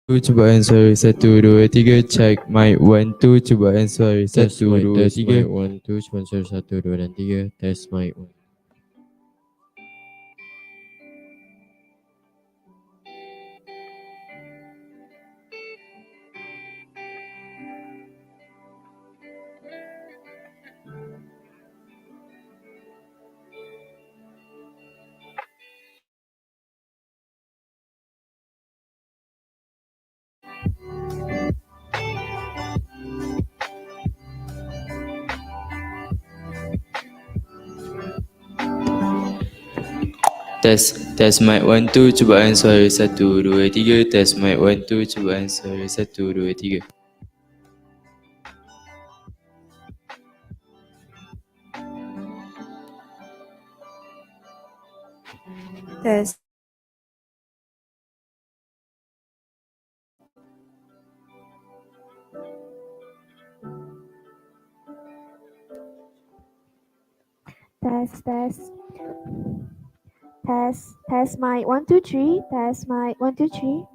Cobaan suara 1, 2, 3 cek mic 1 2 cobaan suara 1 Test mic, 2 test 3 mic, 1, 2, sponsor 1, 2, dan 3, test mic. Test mic 1 2 cobaan suara 1 2 3 test mic 1 2 cobaan suara 1 2 3 Test. Test, test. Test mic 1 2 3. Test mic 1 2 3.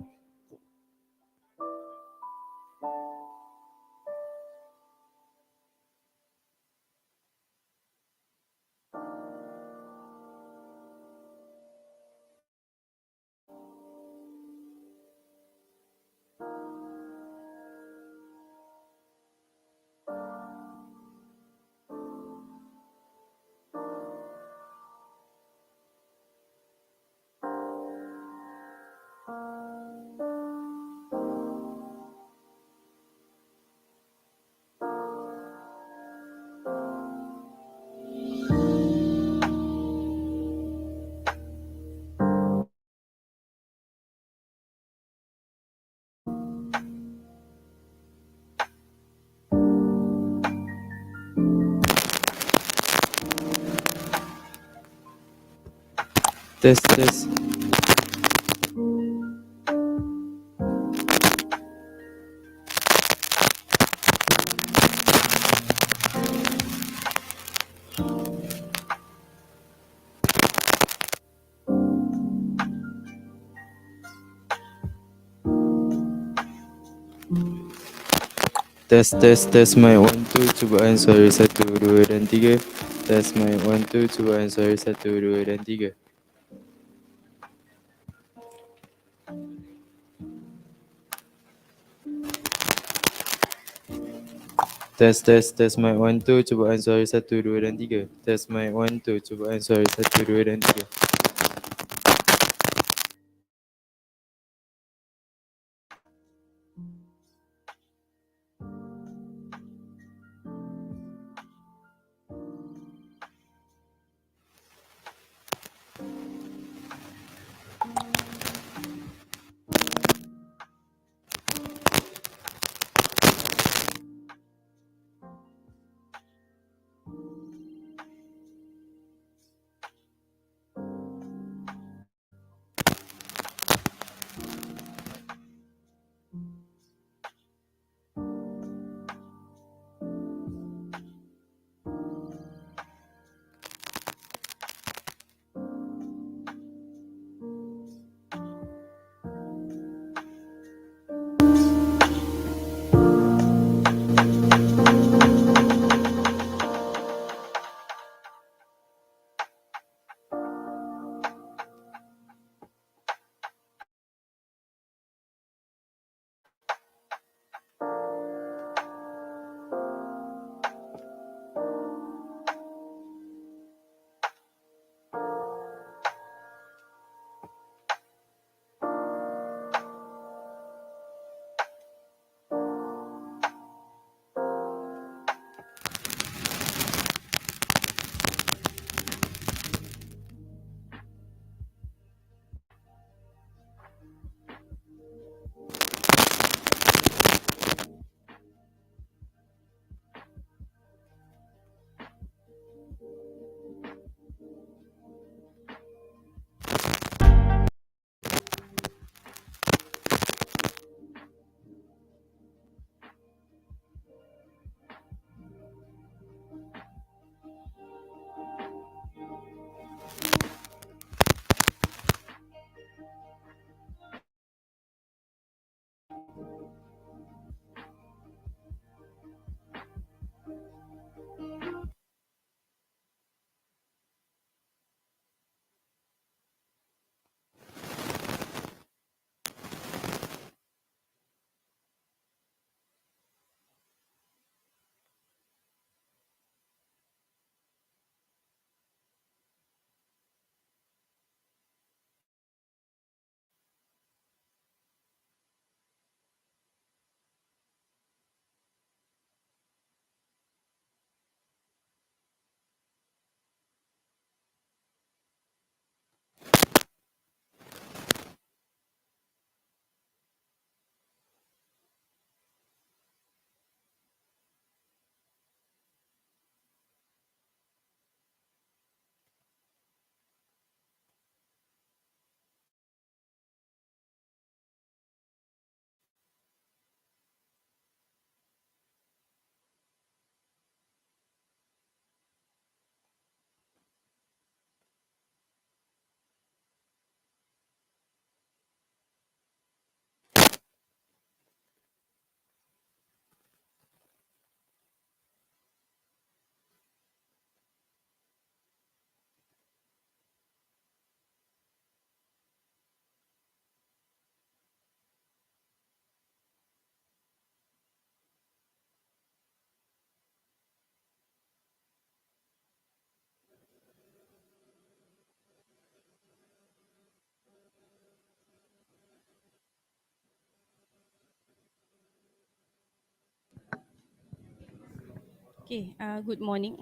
Test Tes mic 1 2 cubaan suara 1 2 dan 3. Tes mic 1 2 cubaan suara 1 2 dan 3. Tes mic 1 2 cubaan suara 1 2 dan 3. Tes mic 1 2 cubaan suara 1 2 dan 3. Okay, good morning.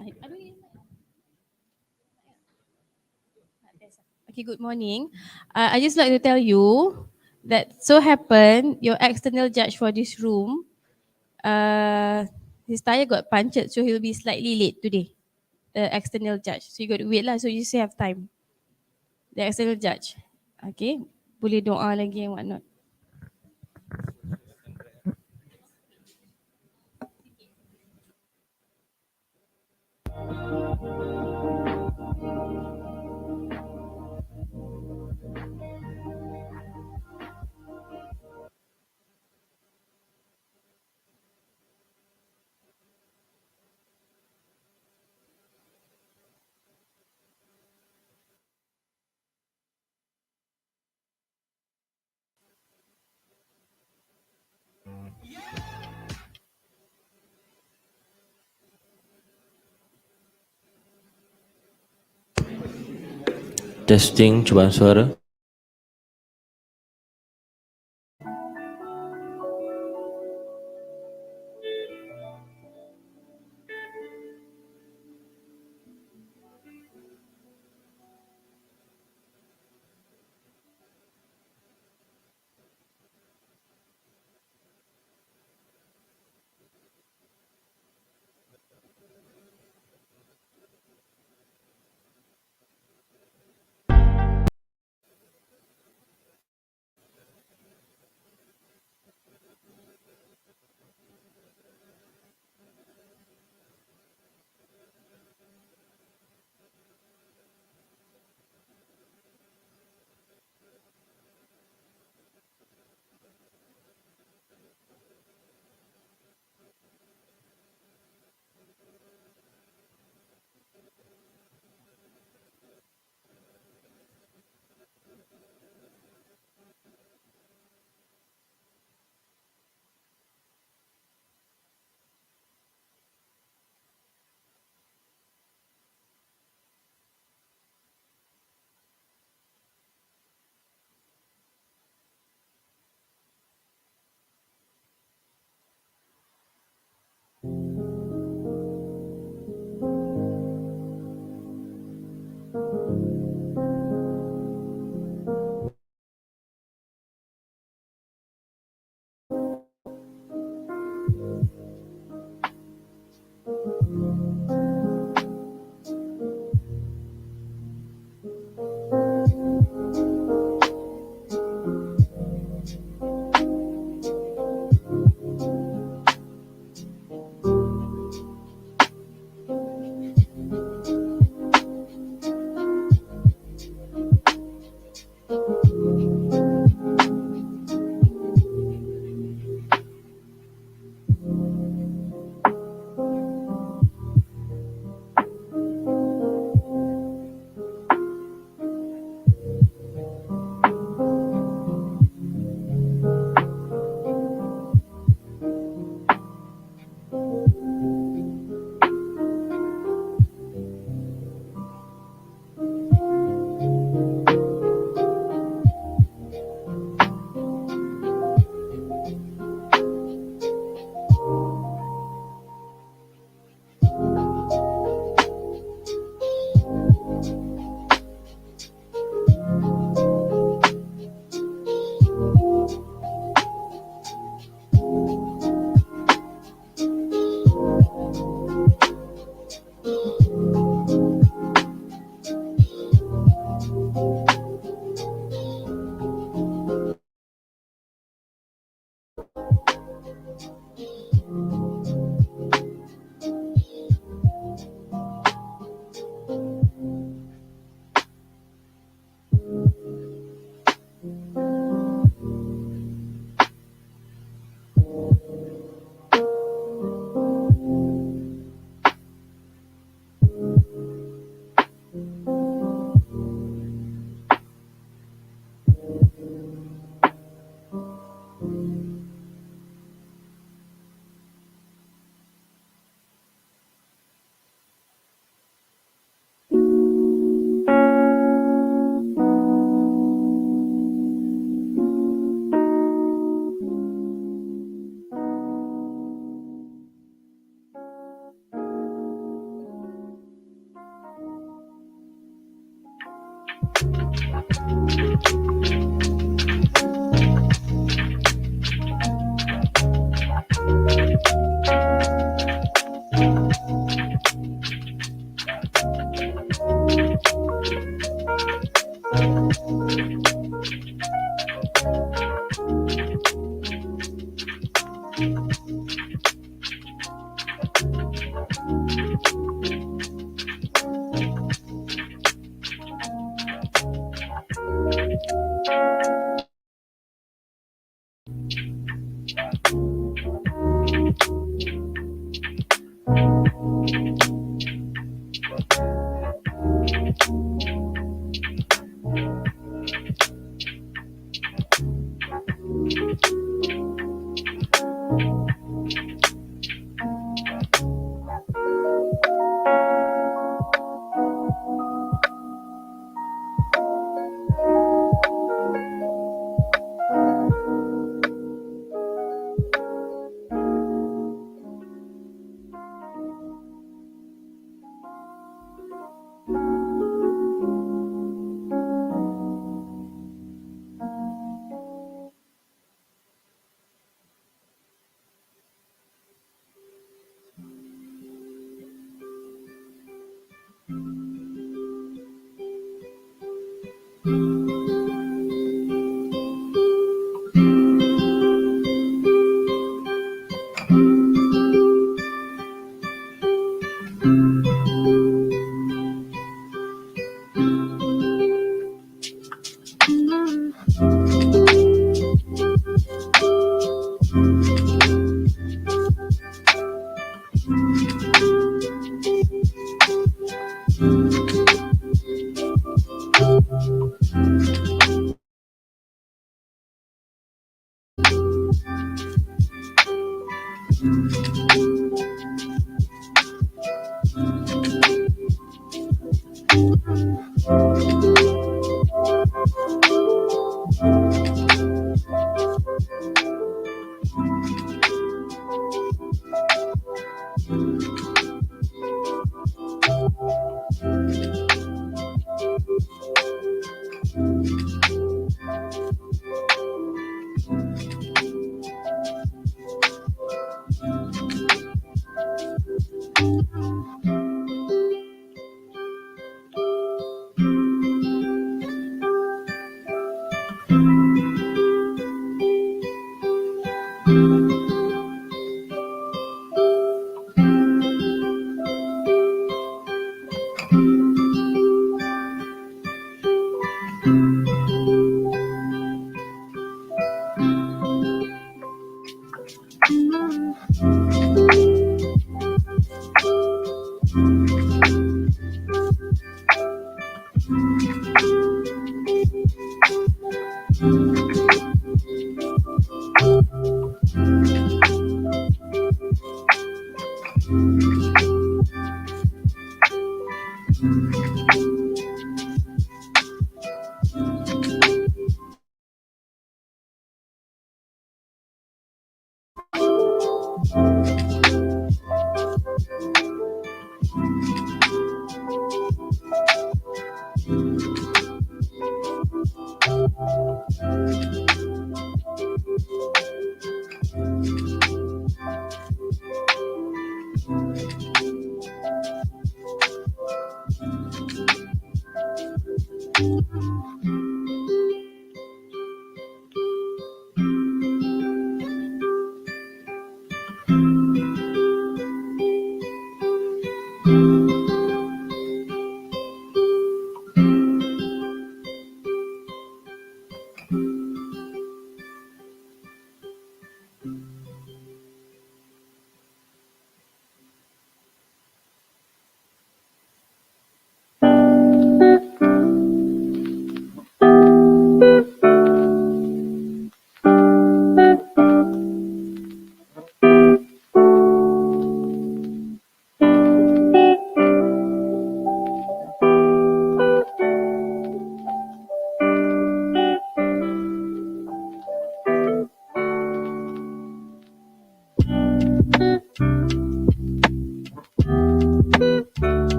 Okay, good morning. I just like to tell you that so happen your external judge for this room, his tire got punctured, so he'll be slightly late today. The external judge, so you got to wait lah. So you still have time. The external judge, okay, boleh doa lagi and whatnot. Testing, cubaan suara.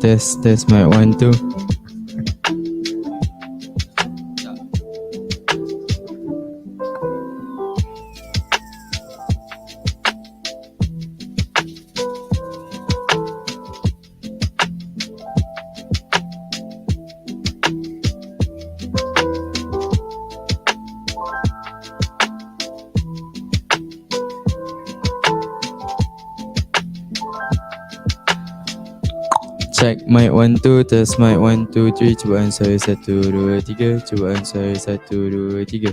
Test mic 1 2. Check mic 1 2, test mic 1 2 3. Cubaan suara 1 2 3. Cubaan suara 1 2 3.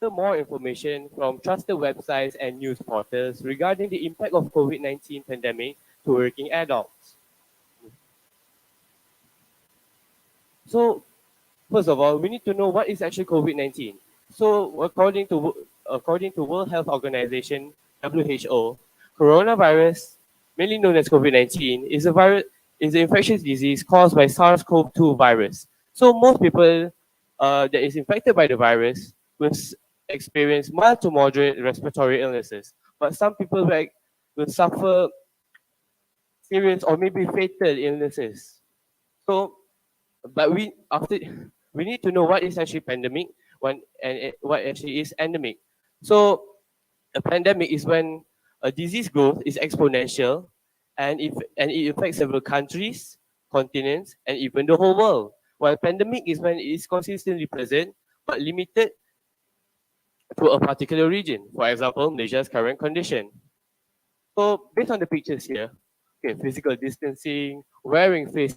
more information from trusted websites and news portals regarding the impact of COVID-19 pandemic to working adults. So, first of all, we need to know what is actually COVID-19. So, according to World Health Organization (WHO), coronavirus, mainly known as COVID-19, is an infectious disease caused by SARS-CoV-2 virus. So, most people that is infected by the virus will experience mild to moderate respiratory illnesses, but some people will suffer serious or maybe fatal illnesses. So, but we need to know what is actually pandemic, what actually is endemic. So a pandemic is when a disease growth is exponential, and it affects several countries, continents, and even the whole world. While pandemic is when it is consistently present but limited to a particular region. For example, Malaysia's current condition. So based on the pictures here, okay, physical distancing, wearing face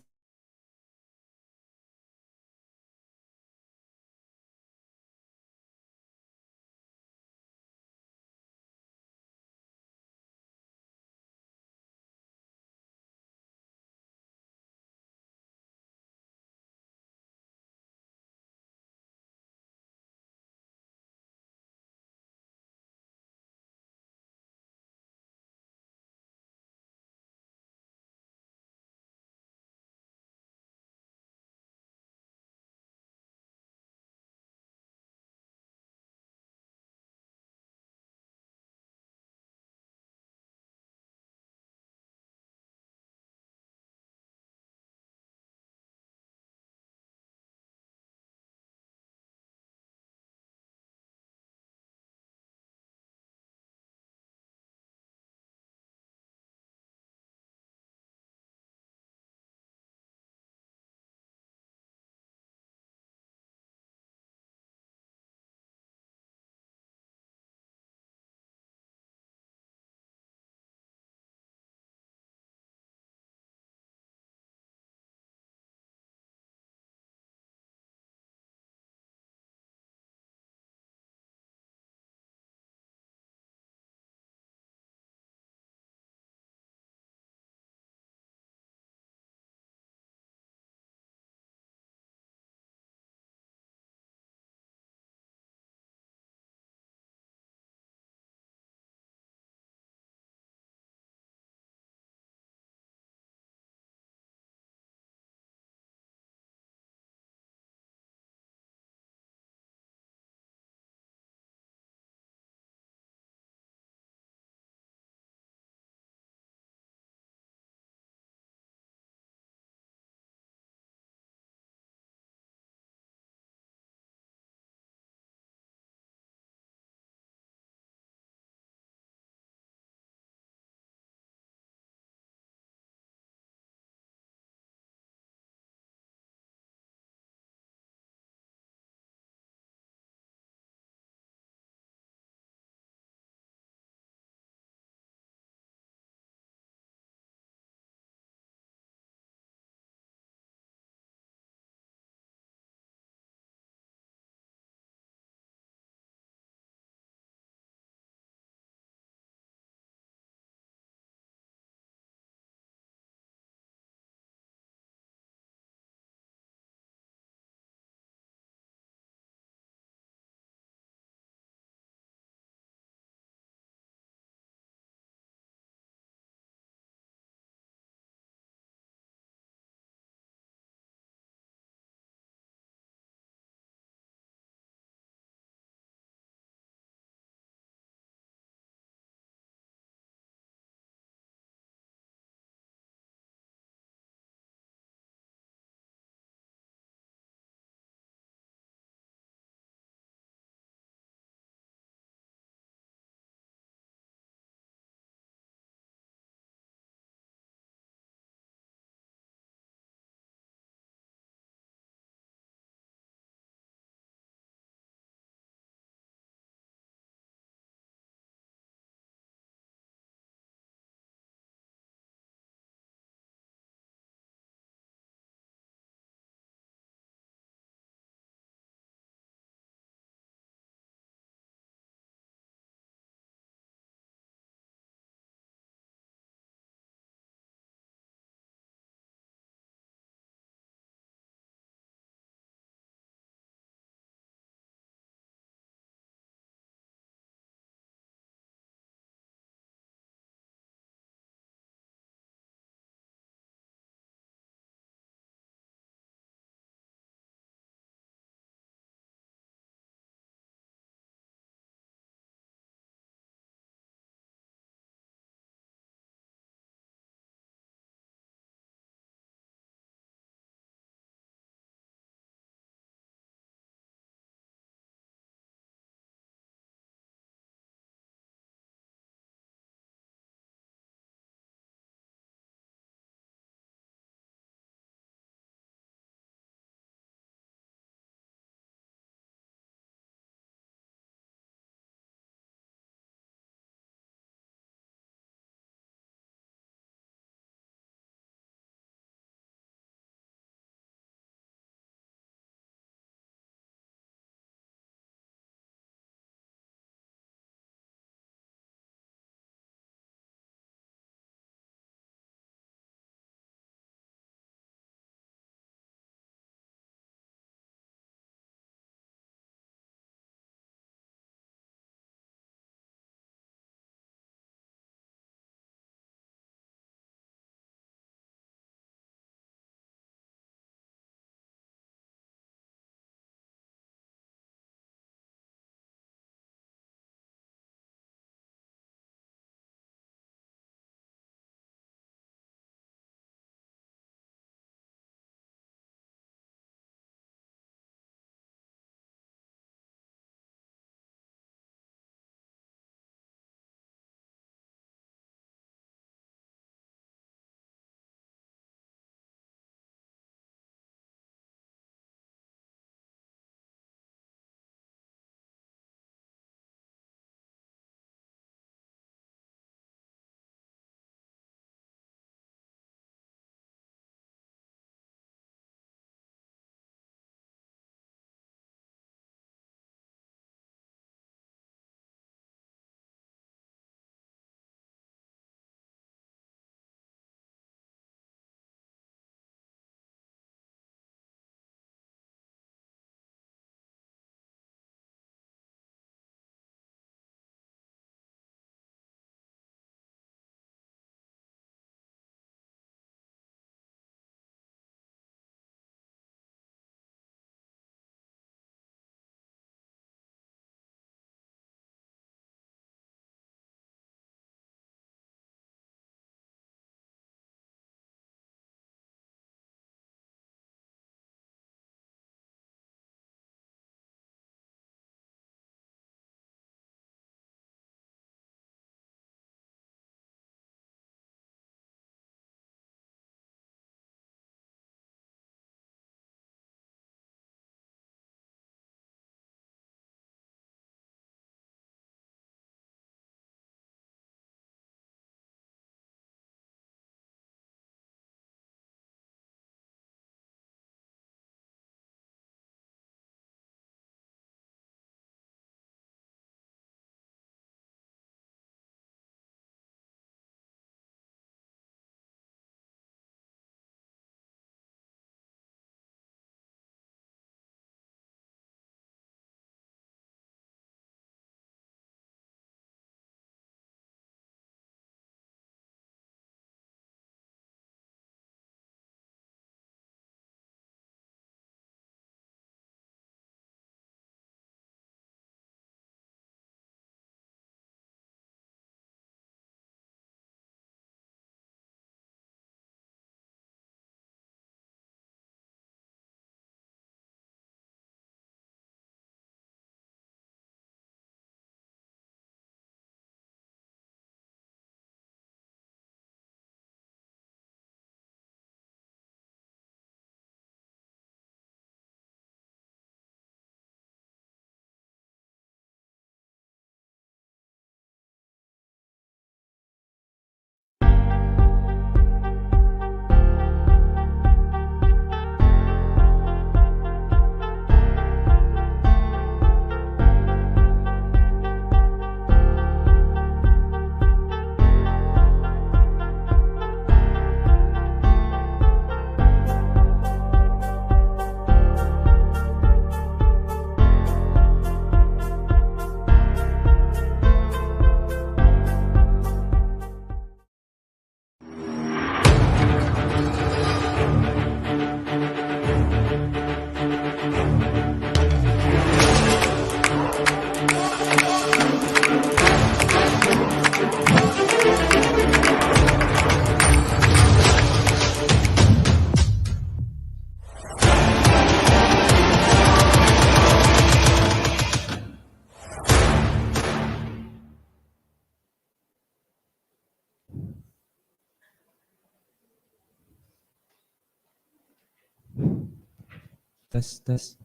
Test.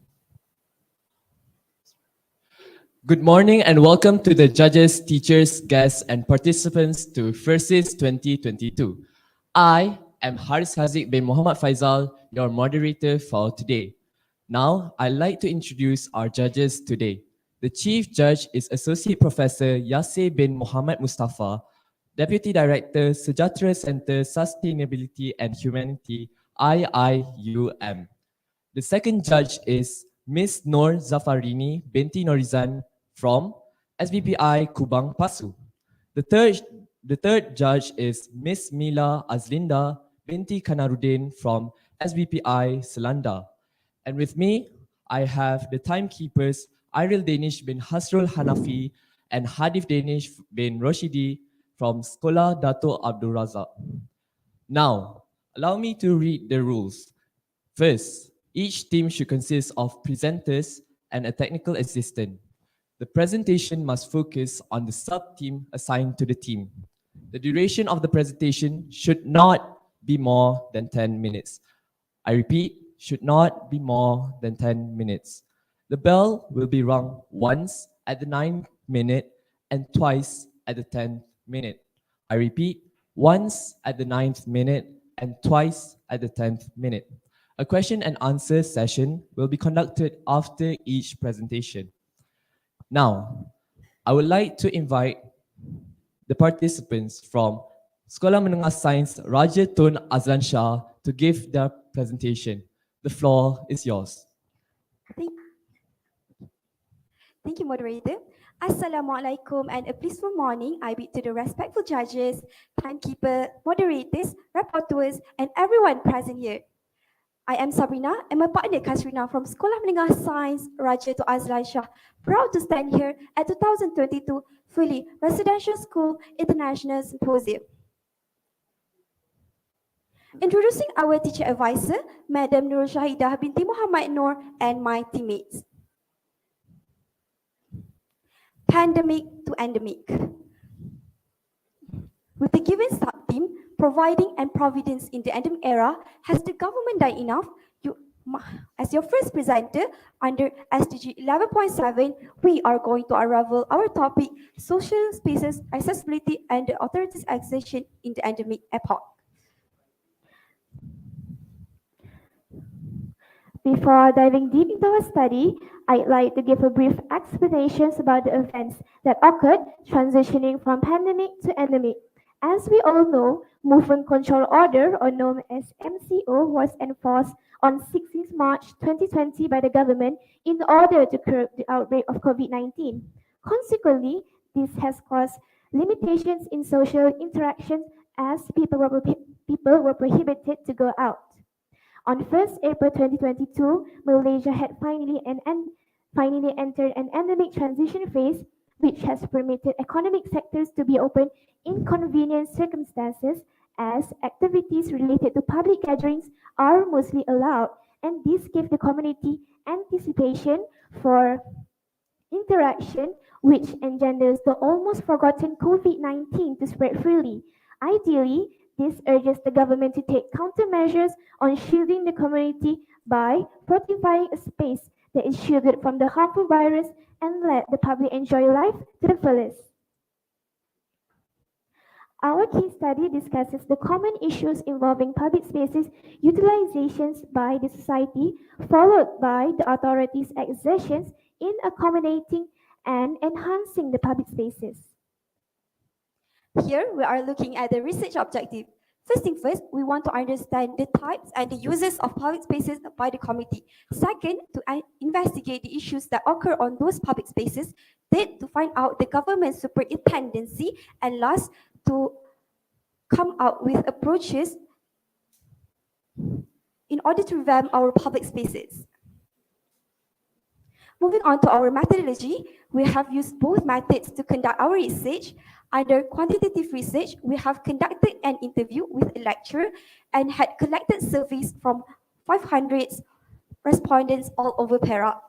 Good morning and welcome to the judges, teachers, guests, and participants to FRSIS 2022. I am Haris Haziq bin Muhammad Faisal, your moderator for today. Now, I'd like to introduce our judges today. The Chief Judge is Associate Professor Yasir bin Muhammad Mustafa, Deputy Director, Sejahtera Center Sustainability and Humanity, IIUM. The second judge is Ms. Noor Zafarini binti Norizan from SBPI Kubang Pasu. The third judge is Ms. Mila Azlinda binti Kanaruddin from SBPI Selanda. And with me, I have the timekeepers Iril Danish bin Hasrul Hanafi and Hadif Danish bin Roshidi from Sekolah Dato Abdul Razak. Now, allow me to read the rules. First, each team should consist of presenters and a technical assistant. The presentation must focus on the sub-team assigned to the team. The duration of the presentation should not be more than 10 minutes. I repeat, should not be more than 10 minutes. The bell will be rung once at the 9th minute and twice at the 10th minute. I repeat, once at the 9th minute and twice at the 10th minute. A question and answer session will be conducted after each presentation. Now, I would like to invite the participants from Sekolah Menengah Sains Raja Tun Azlan Shah to give their presentation. The floor is yours. Thank you, moderator. Assalamualaikum and a peaceful morning. I bid to the respectful judges, timekeeper, moderators, rapporteurs, and everyone present here. I am Sabrina and my partner Kasrina from Sekolah Menengah Sains Raja Tun Azlan Shah, proud to stand here at 2022 fully residential school international symposium. Introducing our teacher advisor, Madam Nur Shahidah binti Muhammad Noor and my teammates. Pandemic to endemic. With the given sub-theme, providing and providence in the endemic era, has the government done enough? As your first presenter under SDG 11.7, we are going to unravel our topic, social spaces, accessibility, and the authorities' accession in the endemic epoch. Before diving deep into our study, I'd like to give a brief explanation about the events that occurred transitioning from pandemic to endemic. As we all know, Movement Control Order, or known as MCO, was enforced on 16th March 2020 by the government in order to curb the outbreak of COVID-19. Consequently, this has caused limitations in social interactions as people were prohibited to go out. On 1st April 2022, Malaysia had finally entered an endemic transition phase, which has permitted economic sectors to be open in convenient circumstances as activities related to public gatherings are mostly allowed, and this gave the community anticipation for interaction, which engenders the almost forgotten COVID-19 to spread freely. Ideally, this urges the government to take countermeasures on shielding the community by fortifying a space that is shielded from the harmful virus and let the public enjoy life to the fullest. Our case study discusses the common issues involving public spaces utilizations by the society, followed by the authorities' exertions in accommodating and enhancing the public spaces. Here, we are looking at the research objective. First thing first, we want to understand the types and the uses of public spaces by the committee. Second, to investigate the issues that occur on those public spaces. Third, to find out the government's superintendency. And last, to come out with approaches in order to revamp our public spaces. Moving on to our methodology, we have used both methods to conduct our research. Under quantitative research, we have conducted an interview with a lecturer and had collected surveys from 500 respondents all over Perak.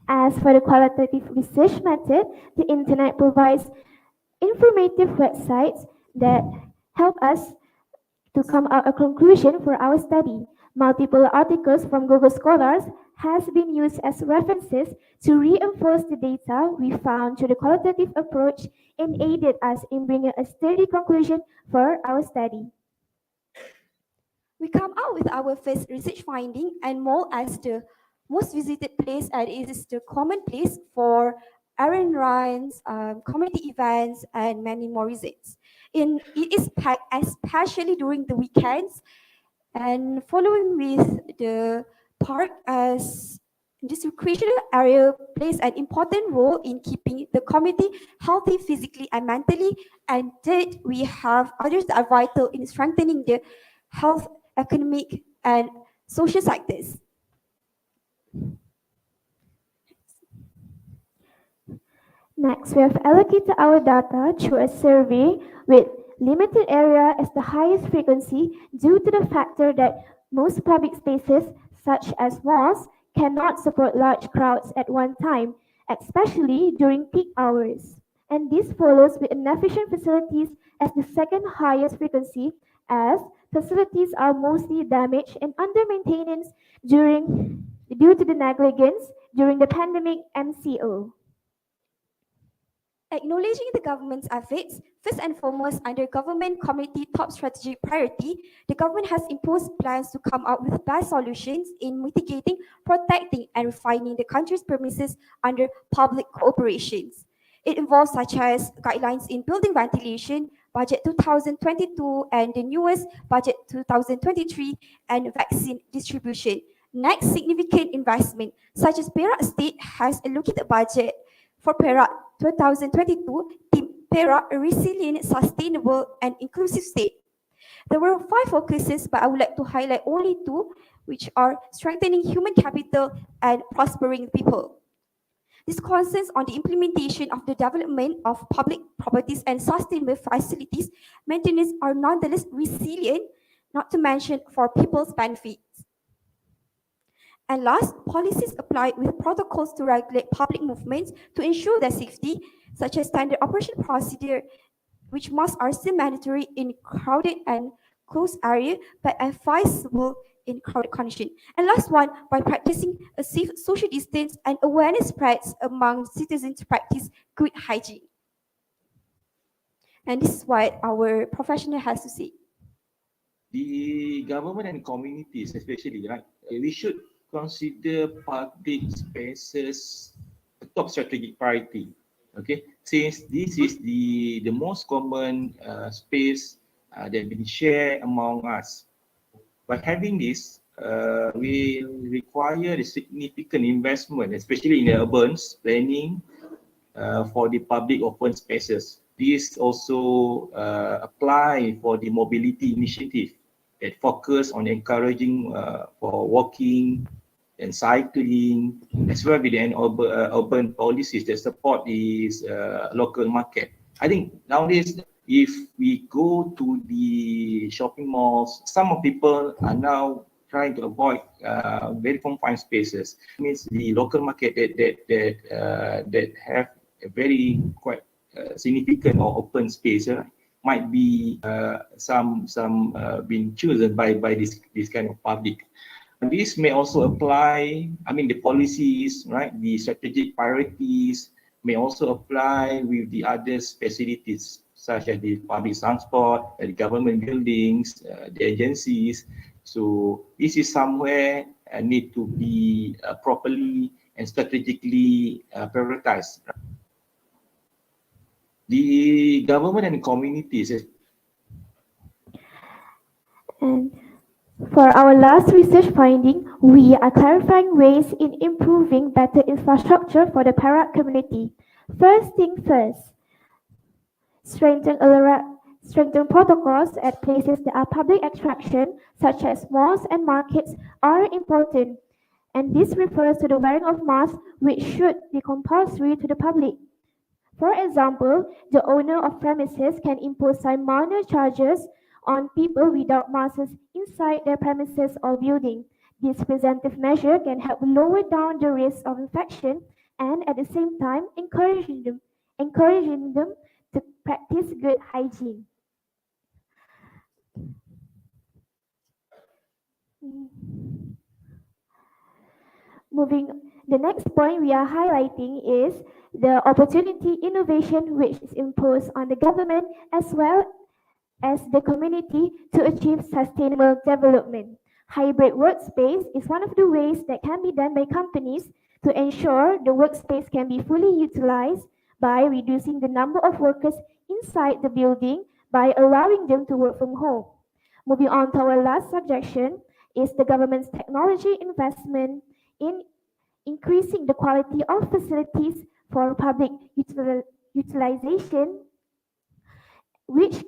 As for the qualitative research method, the internet provides informative websites that help us to come out a conclusion for our study. Multiple articles from Google Scholars has been used as references to reinforce the data we found through the qualitative approach and aided us in bringing a steady conclusion for our study. We come out with our first research finding and mall as the most visited place, and it is the common place for errand runs, community events, and many more reasons. It is packed especially during the weekends, and following with the park as this recreational area plays an important role in keeping the community healthy physically and mentally. And third, we have others that are vital in strengthening the health, economic, and social sectors. Next, we have allocated our data through a survey with limited area as the highest frequency due to the factor that most public spaces, such as malls, cannot support large crowds at one time, especially during peak hours. And this follows with inefficient facilities as the second highest frequency, as facilities are mostly damaged and under maintenance due to the negligence during the pandemic MCO. Acknowledging the government's efforts, first and foremost under government committee top strategic priority, the government has imposed plans to come up with best solutions in mitigating, protecting, and refining the country's premises under public cooperations. It involves such as guidelines in building ventilation, budget 2022 and the newest budget 2023, and vaccine distribution. Next, significant investment, such as Perak State has allocated budget for Perak 2022, Team Perak, a resilient, sustainable, and inclusive state. There were 5 focuses, but I would like to highlight only 2, which are strengthening human capital and prospering people. This concerns on the implementation of the development of public properties and sustainable facilities. Maintenance are nonetheless resilient, not to mention for people's benefits. And last, policies applied with protocols to regulate public movements to ensure their safety, such as standard operation procedure, which must are still mandatory in crowded and closed area, but advisable in crowded condition. And last one, by practicing a safe social distance and awareness spreads among citizens to practice good hygiene. And this is what our professional has to say. The government and communities, especially, right? We should consider public spaces a top strategic priority. Okay, since this is the most common space that been shared among us. By having this, we require a significant investment, especially in the urban planning for the public open spaces. This also apply for the mobility initiative that focus on encouraging for walking and cycling, as well with the urban policies that support this local market. I think nowadays, if we go to the shopping malls, some of people are now trying to avoid very confined spaces. It means the local market that have a very quite significant or open space might be some being chosen by this kind of public. And this may also apply, I mean, the policies, right? The strategic priorities may also apply with the other facilities, such as the public transport, the government buildings, the agencies. So this is somewhere need to be properly and strategically prioritized. The government and communities. And for our last research finding, we are clarifying ways in improving better infrastructure for the Perak community. First thing first, strengthen protocols at places that are public attraction, such as malls and markets, are important. And this refers to the wearing of masks, which should be compulsory to the public. For example, the owner of premises can impose some minor charges on people without masks inside their premises or building. This preventive measure can help lower down the risk of infection and at the same time encouraging them to practice good hygiene. The next point we are highlighting is the opportunity innovation which is imposed on the government as well as the community to achieve sustainable development. Hybrid workspace is one of the ways that can be done by companies to ensure the workspace can be fully utilized by reducing the number of workers inside the building by allowing them to work from home. Moving on to our last suggestion is the government's technology investment in increasing the quality of facilities for public utilization which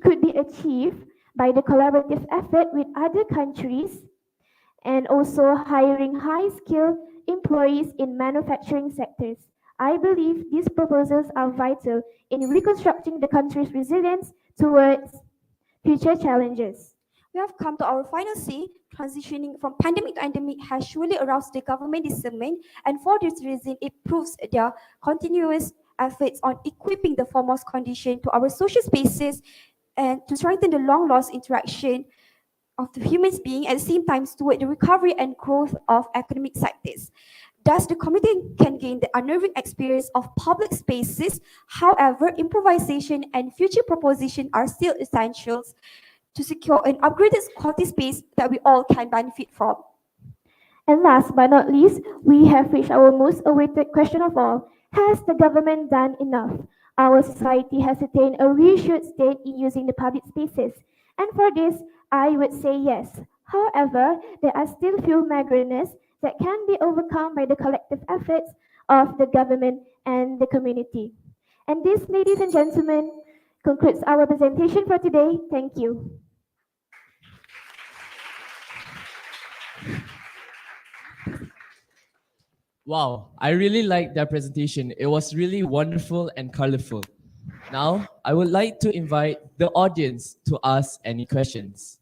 could be achieved by the collaborative effort with other countries and also hiring high-skilled employees in manufacturing sectors. I believe these proposals are vital in reconstructing the country's resilience towards future challenges. We have come to our final say. Transitioning from pandemic to endemic has surely aroused the government discernment, and for this reason, it proves their continuous efforts on equipping the foremost condition to our social spaces and to strengthen the long lost interaction of the human being at the same time toward the recovery and growth of academic sectors. Thus, the community can gain the unnerving experience of public spaces. However, improvisation and future proposition are still essentials to secure an upgraded quality space that we all can benefit from. And last but not least, we have reached our most awaited question of all. Has the government done enough? Our society has attained a reassured state in using the public spaces. And for this, I would say yes. However, there are still few migraines that can be overcome by the collective efforts of the government and the community. And this, ladies and gentlemen, concludes our presentation for today. Thank you. Wow, I really liked their presentation. It was really wonderful and colorful. Now, I would like to invite the audience to ask any questions.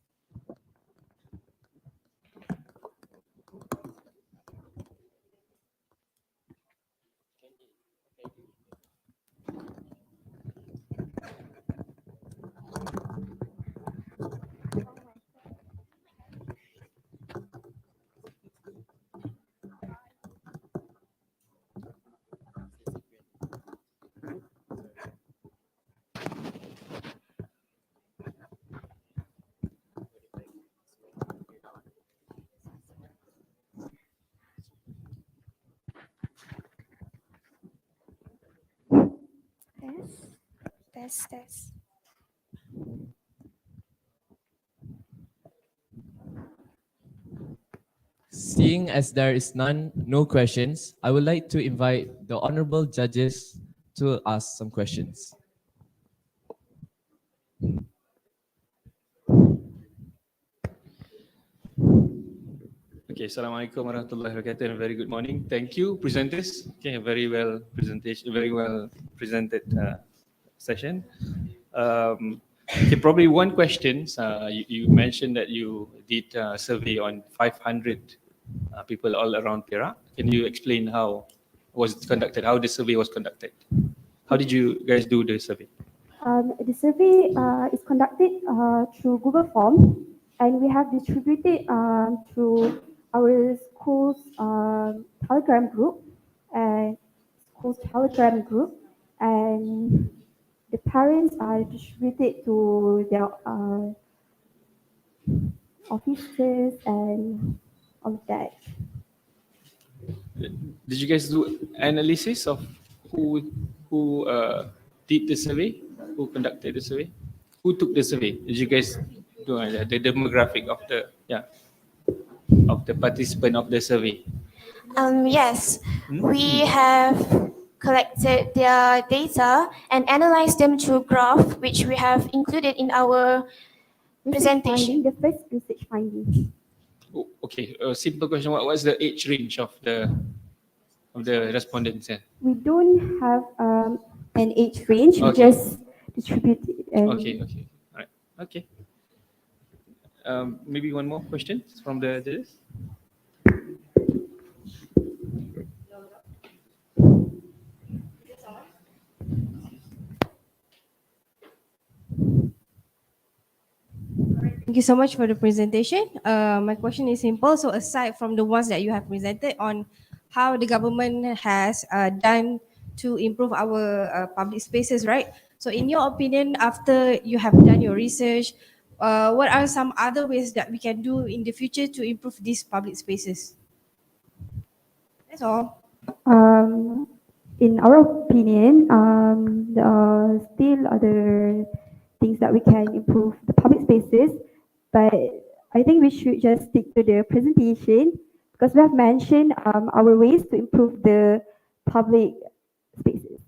Test. Seeing as there is no questions, I would like to invite the honorable judges to ask some questions. Okay, Assalamualaikum warahmatullahi wabarakatuh and a very good morning. Thank you, presenters. Okay, a very well presented session. Okay, probably one question. You mentioned that you did a survey on 500 people all around Perak. Can you explain how was it conducted? How the survey was conducted? How did you guys do the survey? The survey is conducted through Google Form, and we have distributed through our school's Telegram group, and the parents are distributed to their offices and all of that. Did you guys do analysis of who did the survey? Who conducted the survey? Who took the survey? Did you guys do the demographic of the participant of the survey? Yes, we have collected their data and analyzed them through graph, which we have included in our presentation. The first research finding. Oh, okay, a simple question. What was the age range of the respondents? We don't have an age range. Okay. We just distribute it. Okay. All right. Okay. Maybe one more question from the judges. Thank you so much for the presentation. My question is simple. So aside from the ones that you have presented on how the government has done to improve our public spaces, right? So in your opinion, after you have done your research, what are some other ways that we can do in the future to improve these public spaces? That's all. In our opinion, there are still other things that we can improve the public spaces, but I think we should just stick to the presentation because we have mentioned our ways to improve the public spaces.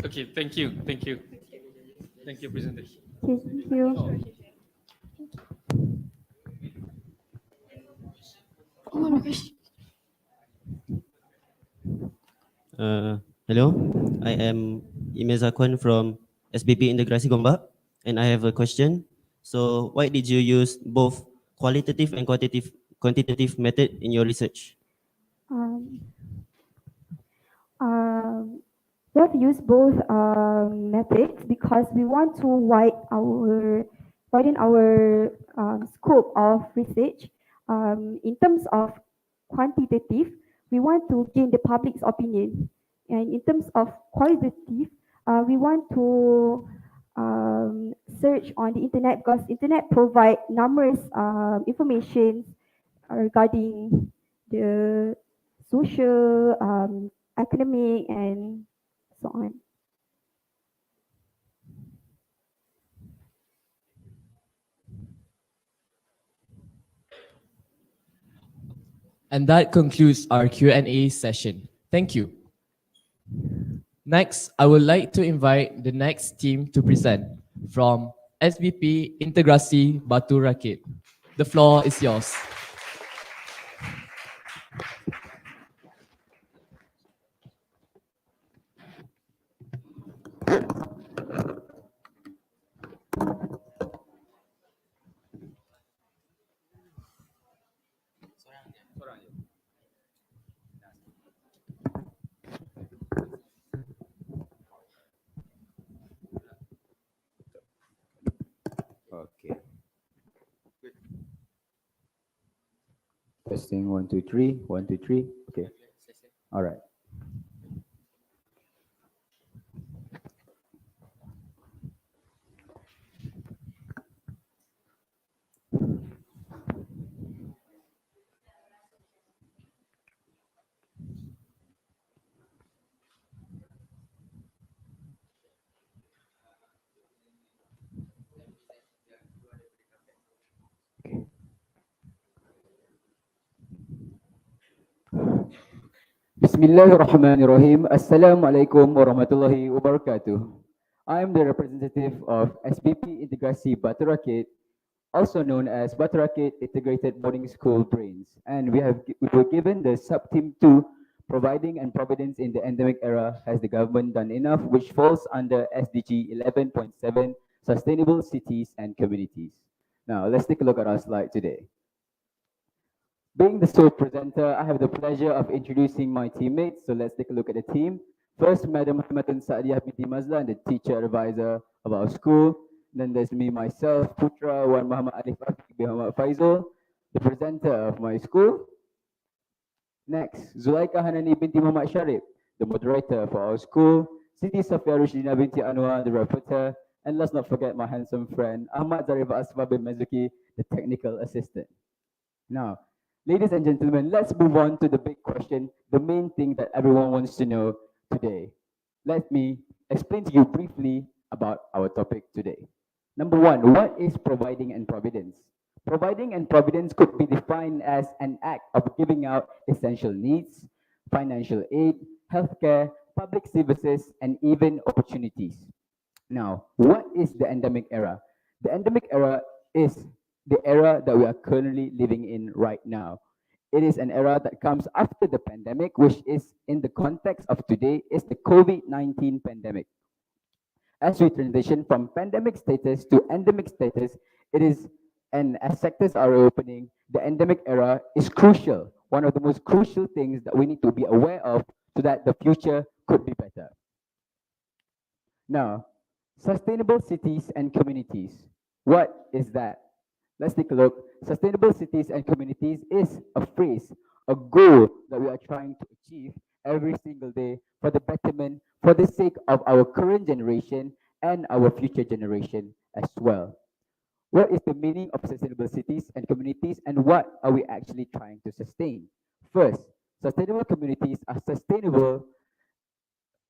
Okay, thank you. Thank you. Thank you, presentation. Okay, thank you. Hello, I am Imezakwan from SBP Integrasi Gombak, and I have a question. So, why did you use both qualitative and quantitative method in your research? Um, we have used both methods because we want to widen our scope of research. In terms of quantitative, we want to gain the public's opinion, and in terms of qualitative, we want to search on the internet because internet provide numerous information regarding the social, academic, and so on. And that concludes our Q&A session. Thank you. Next, I would like to invite the next team to present from SBP Integrasi Batu Rakit. The floor is yours. Okay. Testing 1 2 3 1 2 3. Okay. All right. Bismillahirrahmanirrahim. Assalamualaikum warahmatullahi wabarakatuh. I am the representative of SBP Integrasi Batu Rakit, also known as Batu Rakit Integrated Boarding School Brains, and we were given the sub-team 2, providing and providence in the endemic era. Has the government done enough, which falls under SDG 11.7, Sustainable Cities and Communities. Now, let's take a look at our slide today. Being the sole presenter, I have the pleasure of introducing my teammates. So let's take a look at the team. First, Madam Muhammadun Saadiyah binti Mazlan, the teacher advisor of our school. Then there's me, myself, Putra Wan Muhammad Alif Afiq bin Muhammad Faizal, the presenter of my school. Next, Zulaika Hanani binti Muhammad Sharif, the moderator for our school. Siti Safia Rushdina binti Anwar, the reporter. And let's not forget my handsome friend, Ahmad Zarifa Asfa bin Mazuki, the technical assistant. Now, ladies and gentlemen, let's move on to the big question, the main thing that everyone wants to know today. Let me explain to you briefly about our topic today. Number one, what is providing and providence? Providing and providence could be defined as an act of giving out essential needs, financial aid, healthcare, public services, and even opportunities. Now, what is the endemic era? The endemic era is the era that we are currently living in right now. It is an era that comes after the pandemic, which is in the context of today, is the COVID-19 pandemic. As we transition from pandemic status to endemic status, it is, and as sectors are opening, the endemic era is crucial. One of the most crucial things that we need to be aware of so that the future could be better. Now, sustainable cities and communities. What is that? Let's take a look. Sustainable cities and communities is a phrase, a goal that we are trying to achieve every single day for the betterment, for the sake of our current generation and our future generation as well. What is the meaning of sustainable cities and communities, and what are we actually trying to sustain? First, sustainable communities are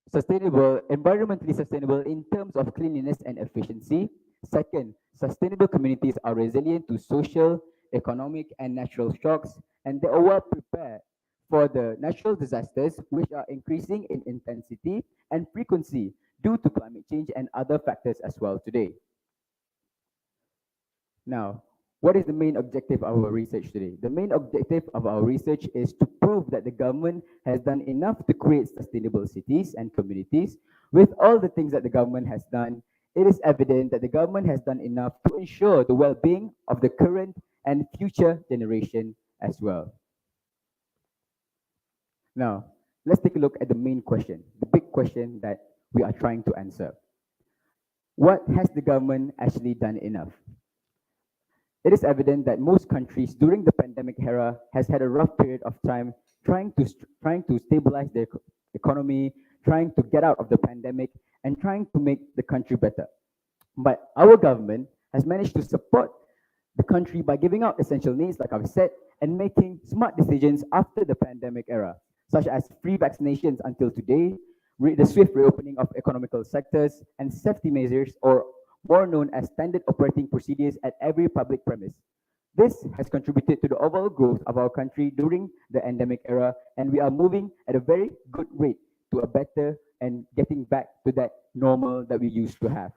environmentally sustainable in terms of cleanliness and efficiency. Second, sustainable communities are resilient to social, economic, and natural shocks, and they are well prepared for the natural disasters which are increasing in intensity and frequency due to climate change and other factors as well today. Now, what is the main objective of our research today? The main objective of our research is to prove that the government has done enough to create sustainable cities and communities. With all the things that the government has done, it is evident that the government has done enough to ensure the well-being of the current and future generation as well. Now, let's take a look at the main question, the big question that we are trying to answer. What has the government actually done enough? It is evident that most countries during the pandemic era has had a rough period of time trying to stabilize their economy, trying to get out of the pandemic, and trying to make the country better. But our government has managed to support the country by giving out essential needs, like I've said, and making smart decisions after the pandemic era, such as free vaccinations until today, the swift reopening of economical sectors, and safety measures, or more known as standard operating procedures at every public premise. This has contributed to the overall growth of our country during the endemic era, and we are moving at a very good rate to a better and getting back to that normal that we used to have.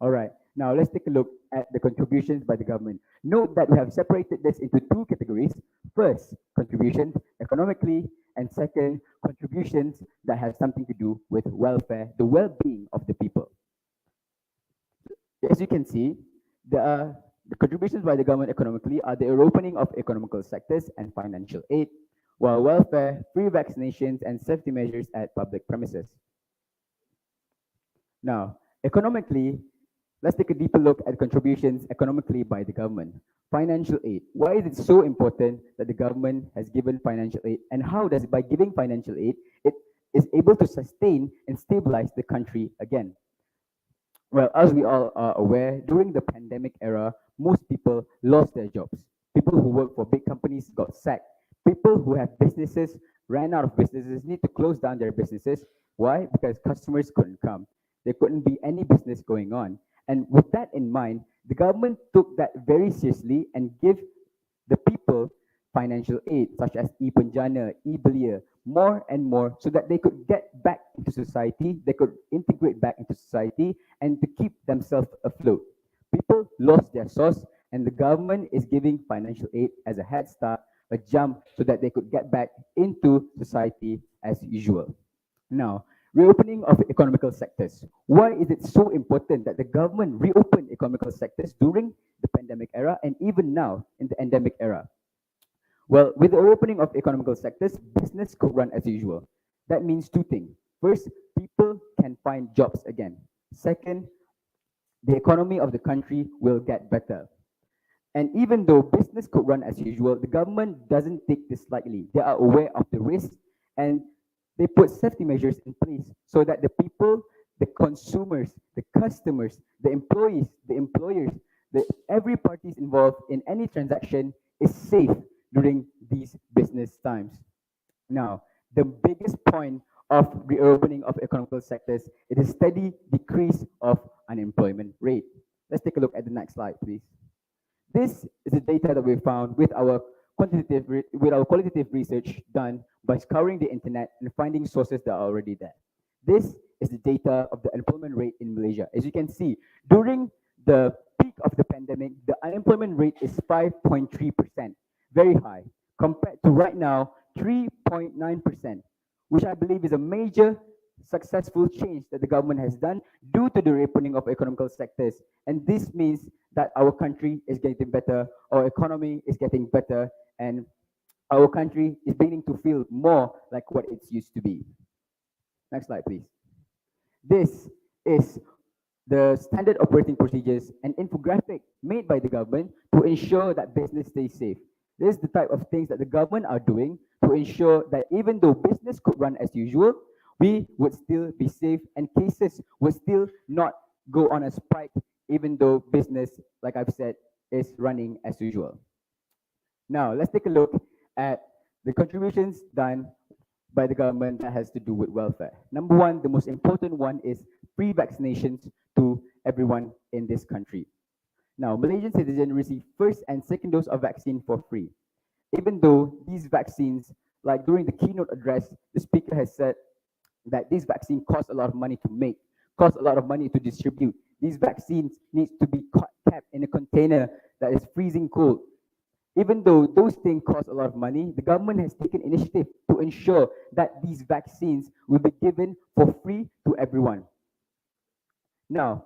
All right, now let's take a look at the contributions by the government. Note that we have separated this into two categories. First, contributions economically, and second, contributions that have something to do with welfare, the well-being of the people. As you can see, the contributions by the government economically are the reopening of economical sectors and financial aid, while welfare, free vaccinations, and safety measures at public premises. Now, economically, let's take a deeper look at contributions economically by the government. Financial aid. Why is it so important that the government has given financial aid, and how does it, by giving financial aid, it is able to sustain and stabilize the country again? Well, as we all are aware, during the pandemic era, most people lost their jobs. People who work for big companies got sacked. People who have businesses ran out of businesses, need to close down their businesses. Why? Because customers couldn't come. There couldn't be any business going on. And with that in mind, the government took that very seriously and gave the people financial aid, such as e-Penjana, e-Belia, more and more, so that they could get back into society, they could integrate back into society, and to keep themselves afloat. People lost their source, and the government is giving financial aid as a head start, a jump, so that they could get back into society as usual. Now, reopening of economical sectors. Why is it so important that the government reopen economical sectors during the pandemic era and even now in the endemic era? Well, with the reopening of economical sectors, business could run as usual. That means two things. First, people can find jobs again. Second, the economy of the country will get better. And even though business could run as usual, the government doesn't take this lightly. They are aware of the risks, and they put safety measures in place so that the people, the consumers, the customers, the employees, the employers, every party involved in any transaction is safe during these business times. Now, the biggest point of reopening of economical sectors is a steady decrease of unemployment rate. Let's take a look at the next slide, please. This is the data that we found with our qualitative research done by scouring the internet and finding sources that are already there. This is the data of the unemployment rate in Malaysia. As you can see, during the peak of the pandemic, the unemployment rate is 5.3%, very high, compared to right now, 3.9%, which I believe is a major successful change that the government has done due to the reopening of economical sectors. And this means that our country is getting better, our economy is getting better, and our country is beginning to feel more like what it's used to be. Next slide, please. This is the standard operating procedures and infographic made by the government to ensure that business stays safe. This is the type of things that the government are doing to ensure that even though business could run as usual, we would still be safe and cases would still not go on a spike, even though business, like I've said, is running as usual. Now, let's take a look at the contributions done by the government that has to do with welfare. Number one, the most important one is free vaccinations to everyone in this country. Now, Malaysian citizens receive first and second dose of vaccine for free. Even though these vaccines, like during the keynote address, the speaker has said that these vaccines cost a lot of money to make, cost a lot of money to distribute. These vaccines need to be kept in a container that is freezing cold. Even though those things cost a lot of money, the government has taken initiative to ensure that these vaccines will be given for free to everyone. Now,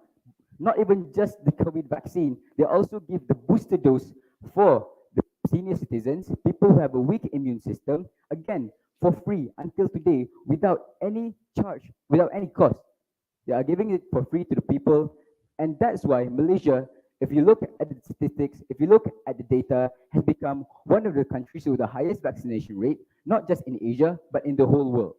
not even just the COVID vaccine, they also give the booster dose for the senior citizens, people who have a weak immune system, again, for free until today, without any charge, without any cost. They are giving it for free to the people, and that's why Malaysia, if you look at the statistics, if you look at the data, has become one of the countries with the highest vaccination rate, not just in Asia, but in the whole world.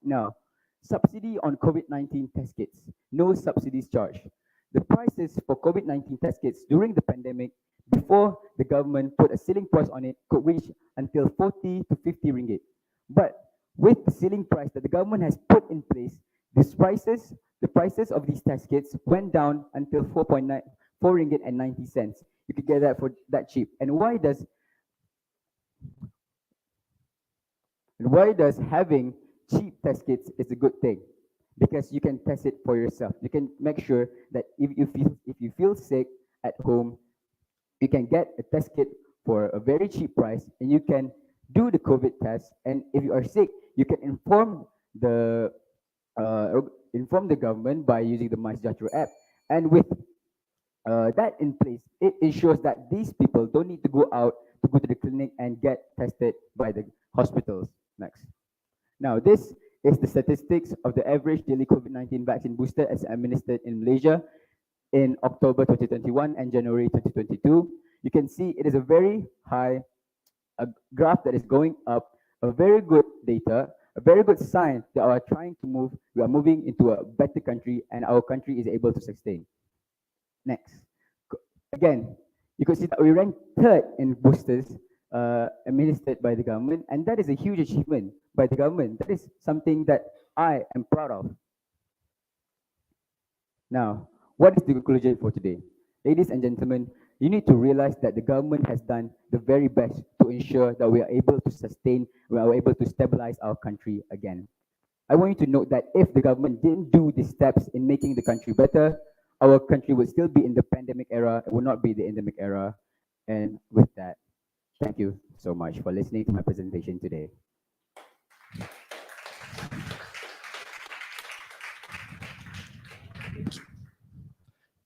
Now, subsidy on COVID-19 test kits, no subsidies charged. The prices for COVID-19 test kits during the pandemic, before the government put a ceiling price on it, could reach until 40 to 50 ringgit. But with the ceiling price that the government has put in place, the prices of these test kits went down until 4 ringgit and 90 cents. You could get that for that cheap. And why does having cheap test kits is a good thing? Because you can test it for yourself. You can make sure that if you feel sick at home, you can get a test kit for a very cheap price, and you can do the COVID test. And if you are sick, you can inform the government by using the MySejahtera app. And with that in place, it ensures that these people don't need to go out to go to the clinic and get tested by the hospitals. Next. Now, this is the statistics of the average daily COVID-19 vaccine booster as administered in Malaysia in October 2021 and January 2022. You can see it is a very high graph that is going up, a very good data, a very good sign that we are moving into a better country and our country is able to sustain. Next. Again, you could see that we ranked third in boosters administered by the government, and that is a huge achievement by the government. That is something that I am proud of. Now, what is the conclusion for today? Ladies and gentlemen, you need to realize that the government has done the very best to ensure that we are able to sustain, we are able to stabilize our country again. I want you to note that if the government didn't do these steps in making the country better, our country would still be in the pandemic era, it would not be the endemic era. And with that, thank you so much for listening to my presentation today.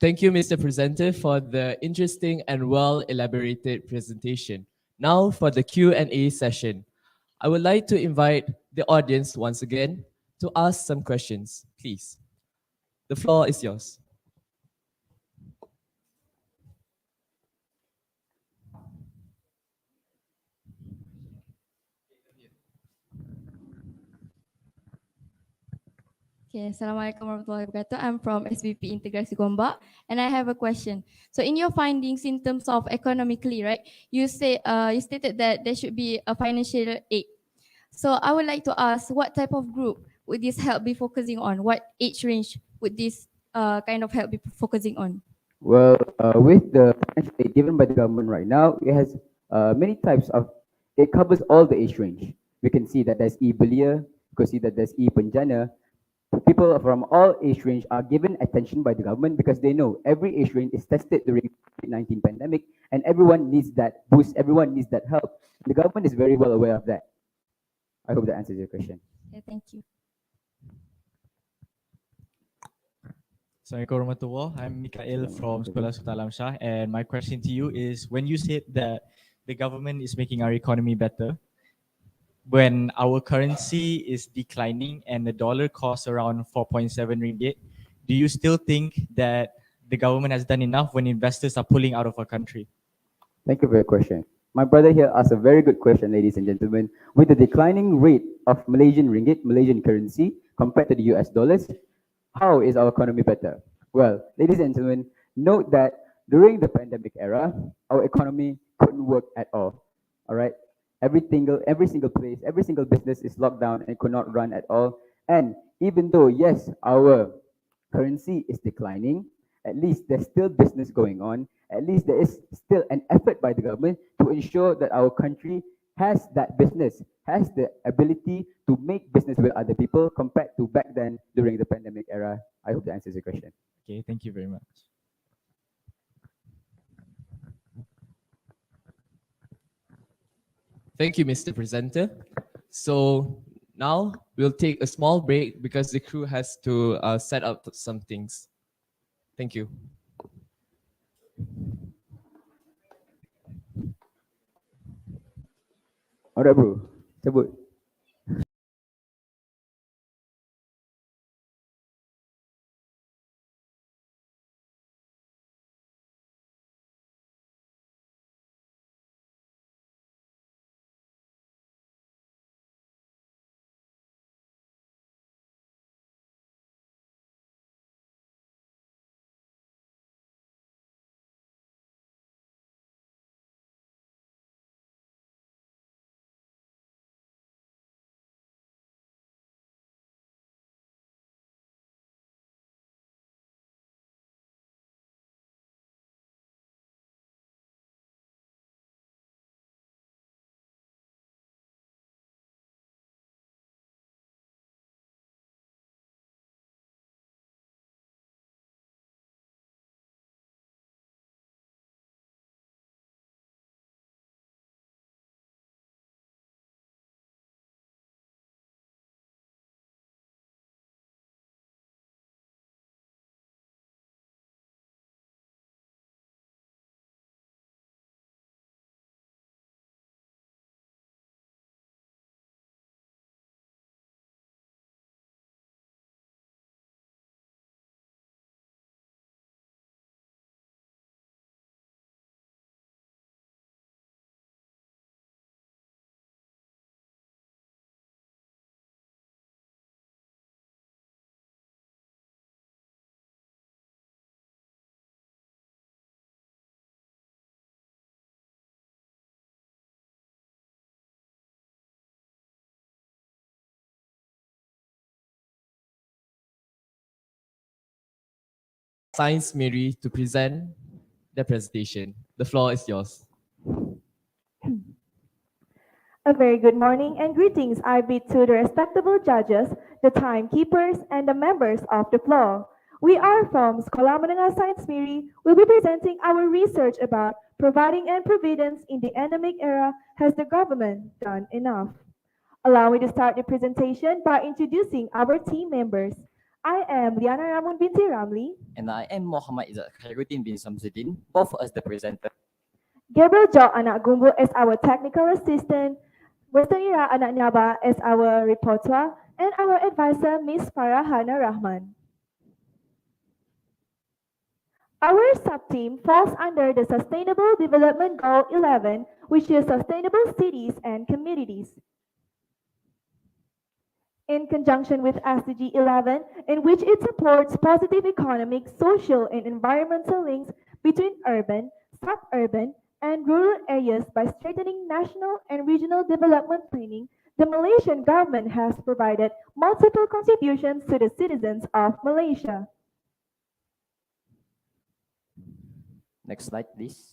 Thank you, Mr. Presenter, for the interesting and well-elaborated presentation. Now for the Q&A session. I would like to invite the audience once again to ask some questions, please. The floor is yours. Okay, Assalamualaikum warahmatullahi wabarakatuh. I'm from SBP Integrasi Gombak, and I have a question. So in your findings in terms of economically, right, you stated that there should be a financial aid. So I would like to ask, what type of group would this help be focusing on? What age range would this kind of help be focusing on? Well, with the financial aid given by the government right now, it has many types of, it covers all the age range. We can see that there's e-belia, you can see that there's e-penjana. People from all age range are given attention by the government because they know every age range is tested during COVID-19 pandemic and everyone needs that boost, everyone needs that help. The government is very well aware of that. I hope that answers your question. Okay, thank you. Assalamualaikum warahmatullahi. I'm Mikael from Sekolah Sultan Alam Shah, and my question to you is, when you said that the government is making our economy better, when our currency is declining and the dollar costs around 4.7 ringgit, do you still think that the government has done enough when investors are pulling out of our country? Thank you for your question. My brother here asked a very good question, ladies and gentlemen. With the declining rate of Malaysian ringgit, Malaysian currency, compared to the US dollars, how is our economy better? Well, ladies and gentlemen, note that during the pandemic era, our economy couldn't work at all. All right? Every single place, every single business is locked down and could not run at all. And even though, yes, our currency is declining, at least there's still business going on. At least there is still an effort by the government to ensure that our country has that business, has the ability to make business with other people compared to back then during the pandemic era. I hope that answers your question. Okay, thank you very much. Thank you, Mr. Presenter. So now we'll take a small break because the crew has to set up some things. Thank you. Alright, bro. Cabut. Science Mary to present the presentation. The floor is yours. A very good morning and greetings I bid to the respectable judges, the timekeepers, and the members of the floor. We are from Sekolah Menengah Sains Miri. We'll be presenting our research about providing and providence in the endemic era. Has the government done enough? Allow me to start the presentation by introducing our team members. I am Liana Ramun binti Ramli. And I am Muhammad Izzat Khairuddin bin Samsuddin, both as the presenter. Gabriel Jo Anak Gumbu as our technical assistant. Western Ira Anak Nyaba as our reporter. And our advisor, Miss Farahana Rahman. Our sub-team falls under the Sustainable Development Goal 11, which is Sustainable Cities and Communities. In conjunction with SDG 11, in which it supports positive economic, social, and environmental links between urban, suburban, and rural areas by strengthening national and regional development planning, the Malaysian government has provided multiple contributions to the citizens of Malaysia. Next slide, please.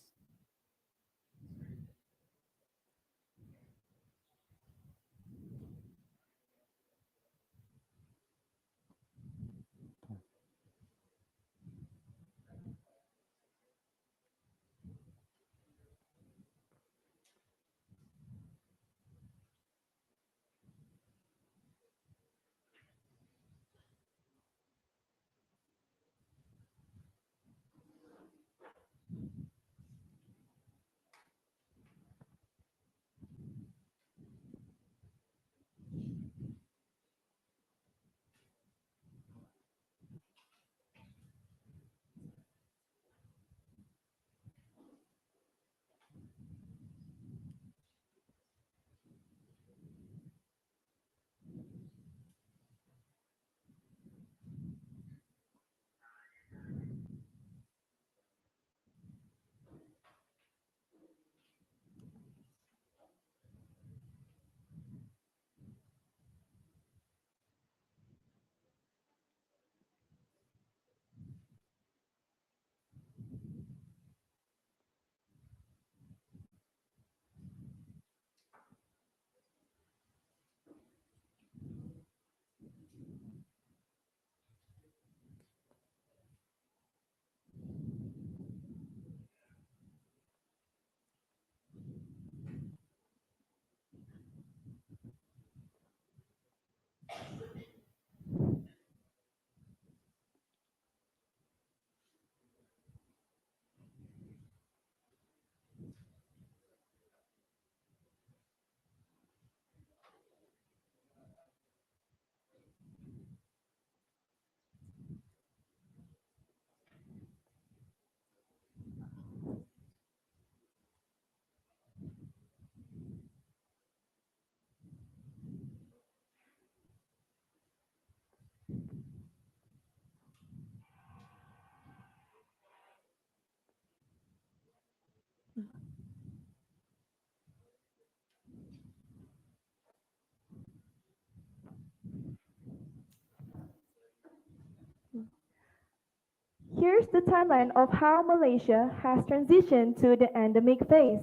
Here's the timeline of how Malaysia has transitioned to the endemic phase.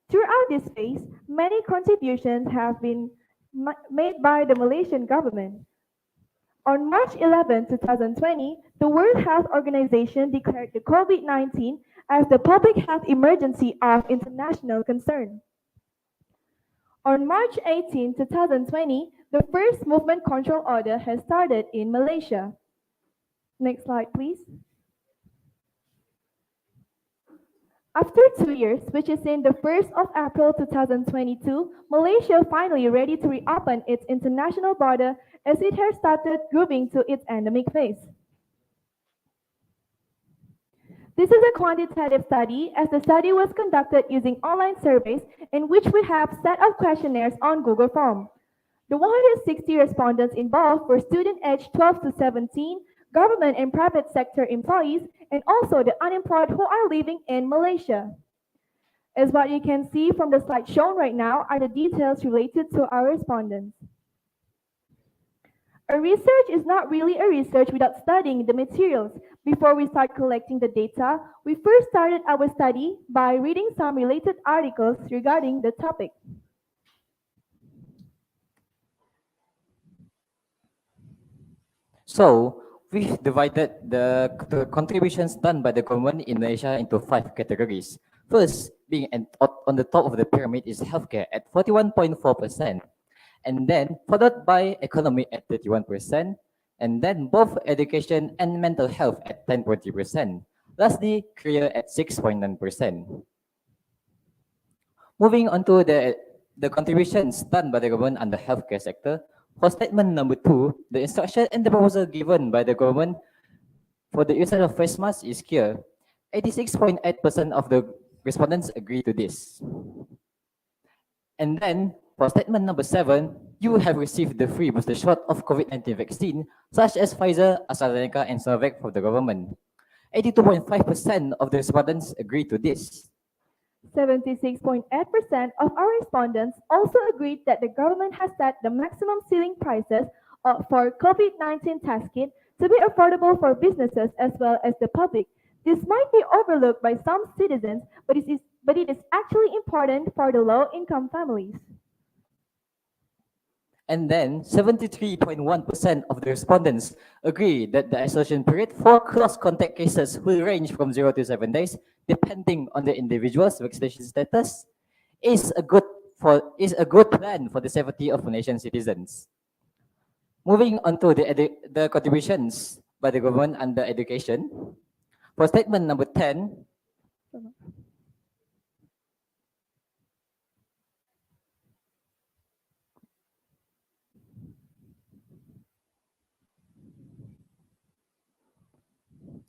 Throughout this phase, many contributions have been made by the Malaysian government. On March 11, 2020, the World Health Organization declared the COVID-19 as the public health emergency of international concern. On March 18, 2020, the first movement control order has started in Malaysia. Next slide, please. After 2 years, which is in the 1st of April 2022, Malaysia finally ready to reopen its international border as it has started moving to its endemic phase. This is a quantitative study as the study was conducted using online surveys in which we have set of questionnaires on Google Form. The 160 respondents involved were students aged 12 to 17, government and private sector employees, and also the unemployed who are living in Malaysia. As what you can see from the slide shown right now are the details related to our respondents. A research is not really a research without studying the materials. Before we start collecting the data, we first started our study by reading some related articles regarding the topic. So we've divided the contributions done by the government in Malaysia into 5 categories. First, being on the top of the pyramid is healthcare at 41.4%, and then followed by economy at 31%, and then both education and mental health at 10.3%. Lastly, career at 6.9%. Moving on to the contributions done by the government on the healthcare sector, for statement number 2, the instruction and the proposal given by the government for the usage of face masks is clear. 86.8% of the respondents agree to this. And then, for statement number 7, you have received the free booster shot of COVID-19 vaccine, such as Pfizer, AstraZeneca, and Sinovac from the government. 82.5% of the respondents agree to this. 76.8% of our respondents also agreed that the government has set the maximum ceiling prices for COVID-19 test kit to be affordable for businesses as well as the public. This might be overlooked by some citizens, but it is actually important for the low-income families. And then 73.1% of the respondents agree that the isolation period for close contact cases will range from 0 to 7 days, depending on the individual's vaccination status, is a good plan for the safety of Malaysian citizens. Moving on to the contributions by the government under education. For statement number 10,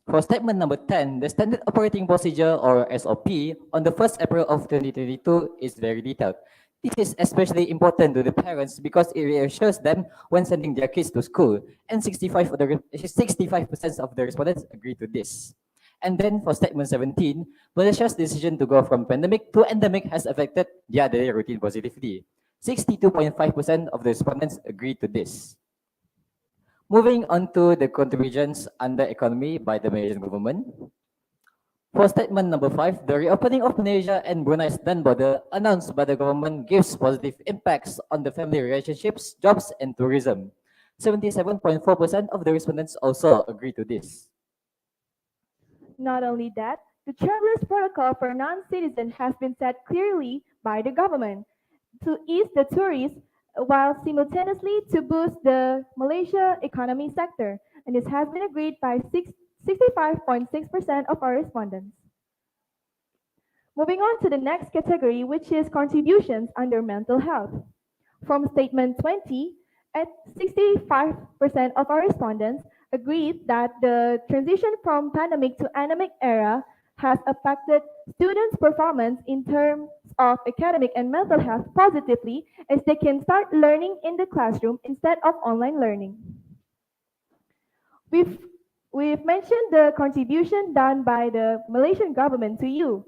For statement number 10, the standard operating procedure or SOP on the 1st April of 2022 is very detailed. This is especially important to the parents because it reassures them when sending their kids to school, and 65% of the respondents agree to this. And then for statement 17, Malaysia's decision to go from pandemic to endemic has affected their daily routine positively. 62.5% of the respondents agree to this. Moving on to the contributions under economy by the Malaysian government. For statement number 5, the reopening of Malaysia and Brunei's land border announced by the government gives positive impacts on the family relationships, jobs, and tourism. 77.4% of the respondents also agree to this. Not only that, the traveler's protocol for non-citizens has been set clearly by the government to ease the tourists while simultaneously to boost the Malaysia economy sector, and this has been agreed by 65.6% of our respondents. Moving on to the next category, which is contributions under mental health. From statement 20, at 65% of our respondents agreed that the transition from pandemic to endemic era has affected students' performance in terms of academic and mental health positively, as they can start learning in the classroom instead of online learning. We've mentioned the contribution done by the Malaysian government to you.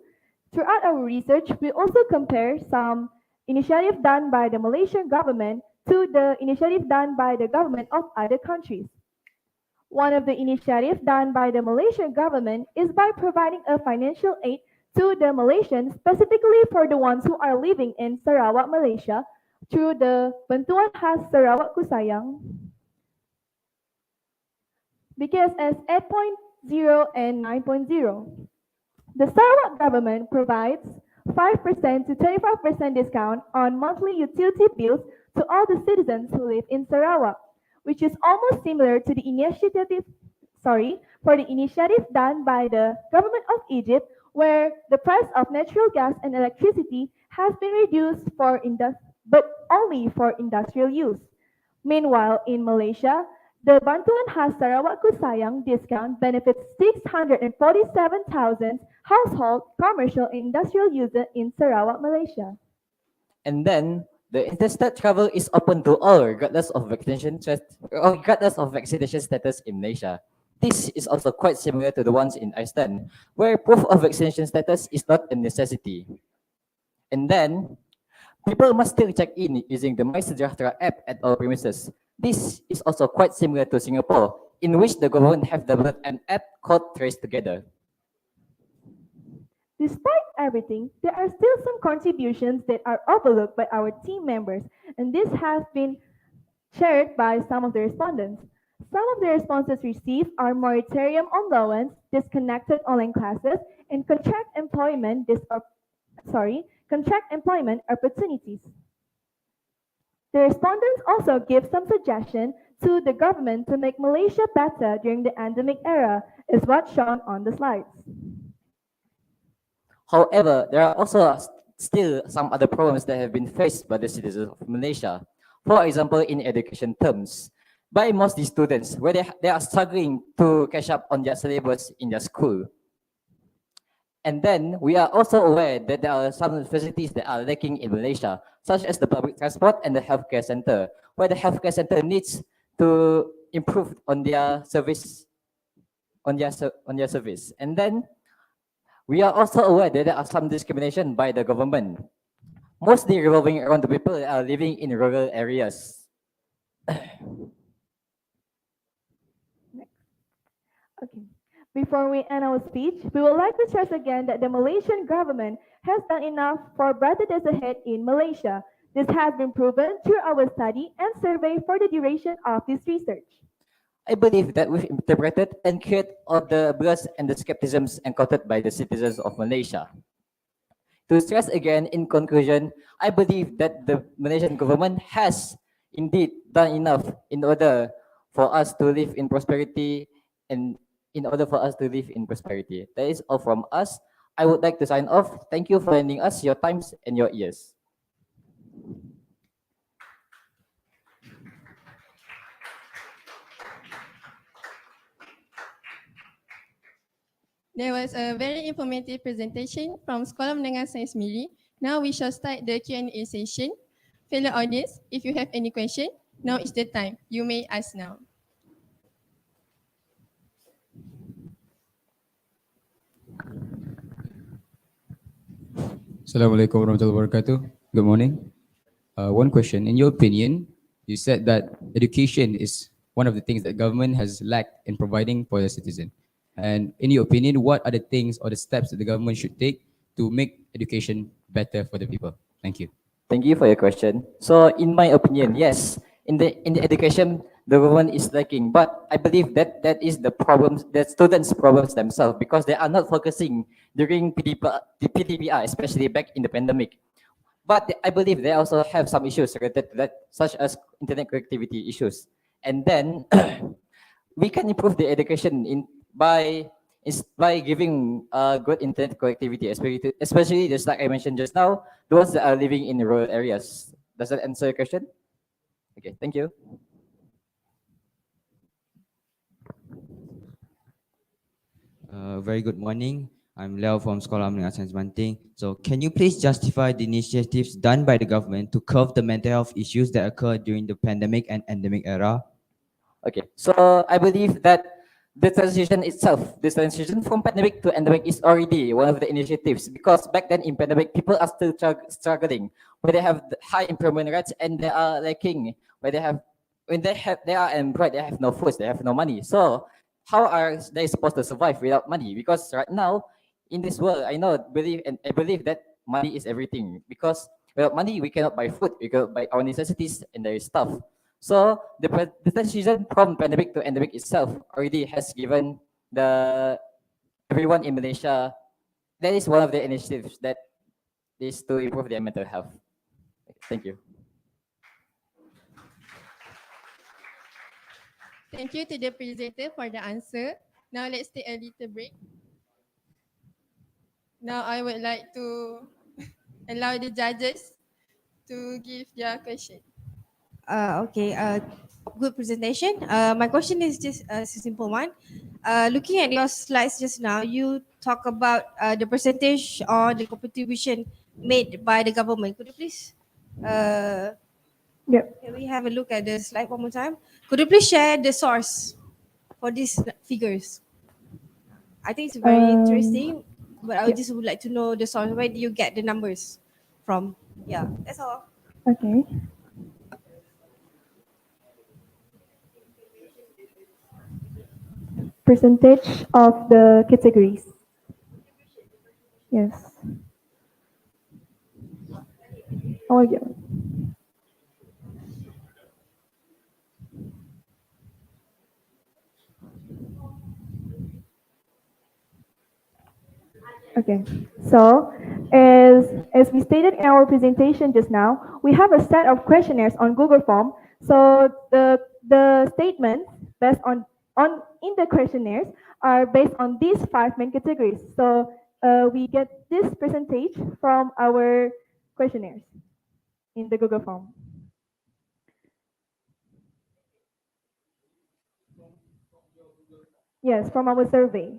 Throughout our research, we also compare some initiative done by the Malaysian government to the initiative done by the government of other countries. One of the initiatives done by the Malaysian government is by providing a financial aid to the Malaysians, specifically for the ones who are living in Sarawak, Malaysia, through the Bantuan Khas Sarawak Kusayang, BKSS 8.0 and 9.0. The Sarawak government provides 5% to 35% discount on monthly utility bills to all the citizens who live in Sarawak, which is almost similar to the initiative done by the government of Egypt, where the price of natural gas and electricity has been reduced but only for industrial use. Meanwhile, in Malaysia, the Bantuan Khas Sarawak Kusayang discount benefits 647,000 household, commercial, and industrial users in Sarawak, Malaysia. And then the interstate travel is open to all regardless of vaccination status in Malaysia. This is also quite similar to the ones in Iceland, where proof of vaccination status is not a necessity. And then people must still check in using the MySejahtera app at all premises. This is also quite similar to Singapore, in which the government have developed an app called Trace Together. Despite everything, there are still some contributions that are overlooked by our team members, and this has been shared by some of the respondents. Some of the responses received are moratorium on loans, disconnected online classes, and contract employment opportunities. The respondents also give some suggestions to the government to make Malaysia better during the endemic era, is what's shown on the slides. However, there are also still some other problems that have been faced by the citizens of Malaysia. For example, in education terms, by most students, where they are struggling to catch up on their syllabus in their school. And then we are also aware that there are some facilities that are lacking in Malaysia, such as the public transport and the healthcare center, where the healthcare center needs to improve on their service, service. And then we are also aware that there are some discrimination by the government, mostly revolving around the people that are living in rural areas. Okay. Before we end our speech, we would like to stress again that the Malaysian government has done enough for better days ahead in Malaysia. This has been proven through our study and survey for the duration of this research. I believe that we've interpreted and cleared all the blurs and the skepticisms encountered by the citizens of Malaysia. To stress again, in conclusion, I believe that the Malaysian government has indeed done enough in order for us to live in prosperity and That is all from us. I would like to sign off. Thank you for lending us your times and your ears. There was a very informative presentation from Sekolah Menengah Sains Miri. Now we shall start the Q&A session. Fellow audience, if you have any question, now is the time. You may ask now. Assalamualaikum warahmatullahi wabarakatuh. Good morning. One question. In your opinion, you said that education is one of the things that government has lacked in providing for the citizen. And in your opinion, what are the things or the steps that the government should take to make education better for the people? Thank you. Thank you for your question. So in my opinion, yes, in the education, the government is lacking, but I believe that that is the problems, the students' problems themselves, because they are not focusing during PTPR, especially back in the pandemic. But I believe they also have some issues related to that, such as internet connectivity issues. And then we can improve the education by giving good internet connectivity, especially just like I mentioned just now, the ones that are living in rural areas. Does that answer your question? Okay, thank you. Very good morning. I'm Leo from Sekolah Menengah Sains Banting. So can you please justify the initiatives done by the government to curb the mental health issues that occurred during the pandemic and endemic era? Okay, so I believe that the transition itself, this transition from pandemic to endemic is already one of the initiatives, because back then in pandemic, people are still struggling, where they have high employment rates and they are lacking, where they have when they are unemployed, they have no food, they have no money. So how are they supposed to survive without money? Because right now in this world, I believe that money is everything. Because without money, we cannot buy food, we cannot buy our necessities and their stuff. So the transition from pandemic to endemic itself already has given the everyone in Malaysia. That is one of the initiatives that is to improve their mental health. Thank you. Thank you to the presenter for the answer. Now let's take a little break. Now I would like to allow the judges to give their question. Okay, good presentation. My question is just a simple one. Looking at your slides just now, you talk about the percentage or the contribution made by the government. Could you please Yep. can we have a look at the slide one more time? Could you please share the source for these figures? I think it's very interesting, but I just would like to know the source. Where do you get the numbers from? Yeah, that's all. Okay. Percentage of the categories. Yes. Oh yeah. Okay, so as we stated in our presentation just now, we have a set of questionnaires on Google Form. So the statements based on in the questionnaires are based on these 5 main categories. So we get this percentage from our questionnaires in the Google Form. Yes, from our survey,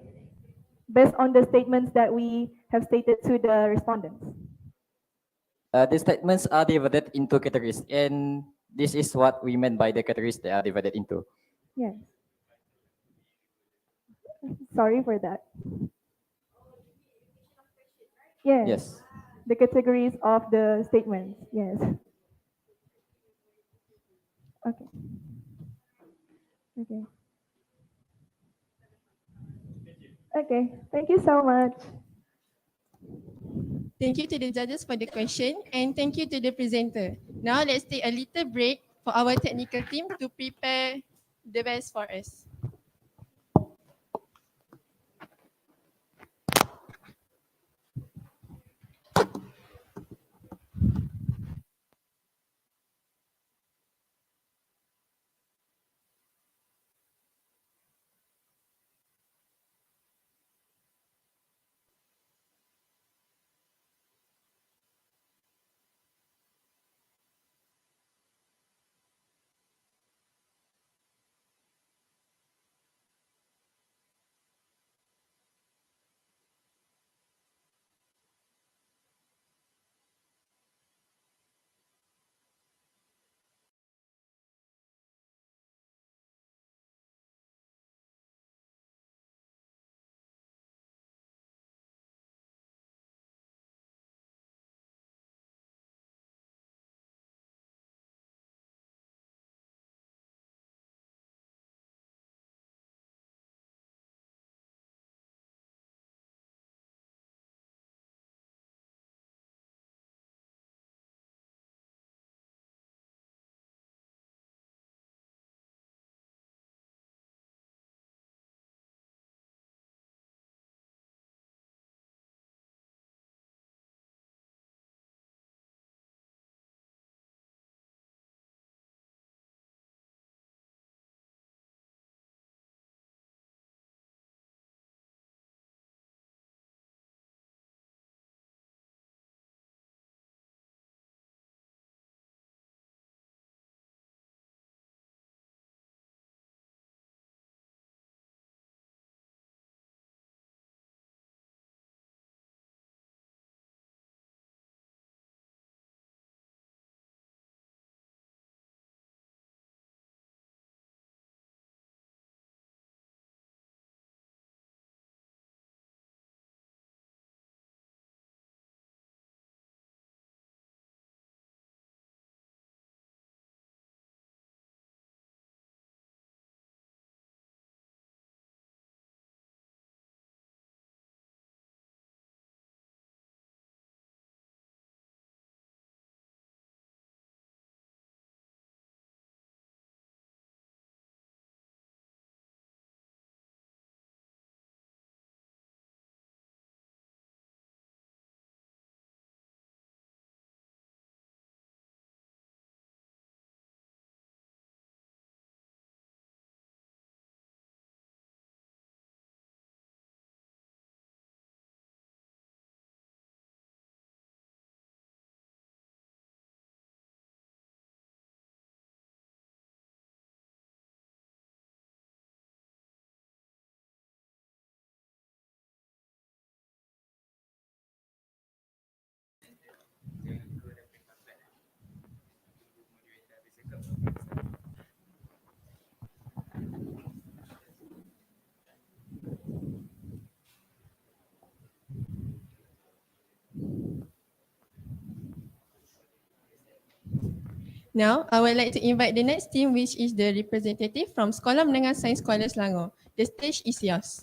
based on the statements that we have stated to the respondents. The statements are divided into categories, and this is what we meant by the categories they are divided into. Yes. Sorry for that. Yes. Yes. The categories of the statements. Yes. Okay. Okay. Okay. Thank you so much. Thank you to the judges for the question, and thank you to the presenter. Now let's take a little break for our technical team to prepare the best for us. Now, I would like to invite the next team, which is the representative from Sekolah Menengah Sains Kuala Selangor. The stage is yours.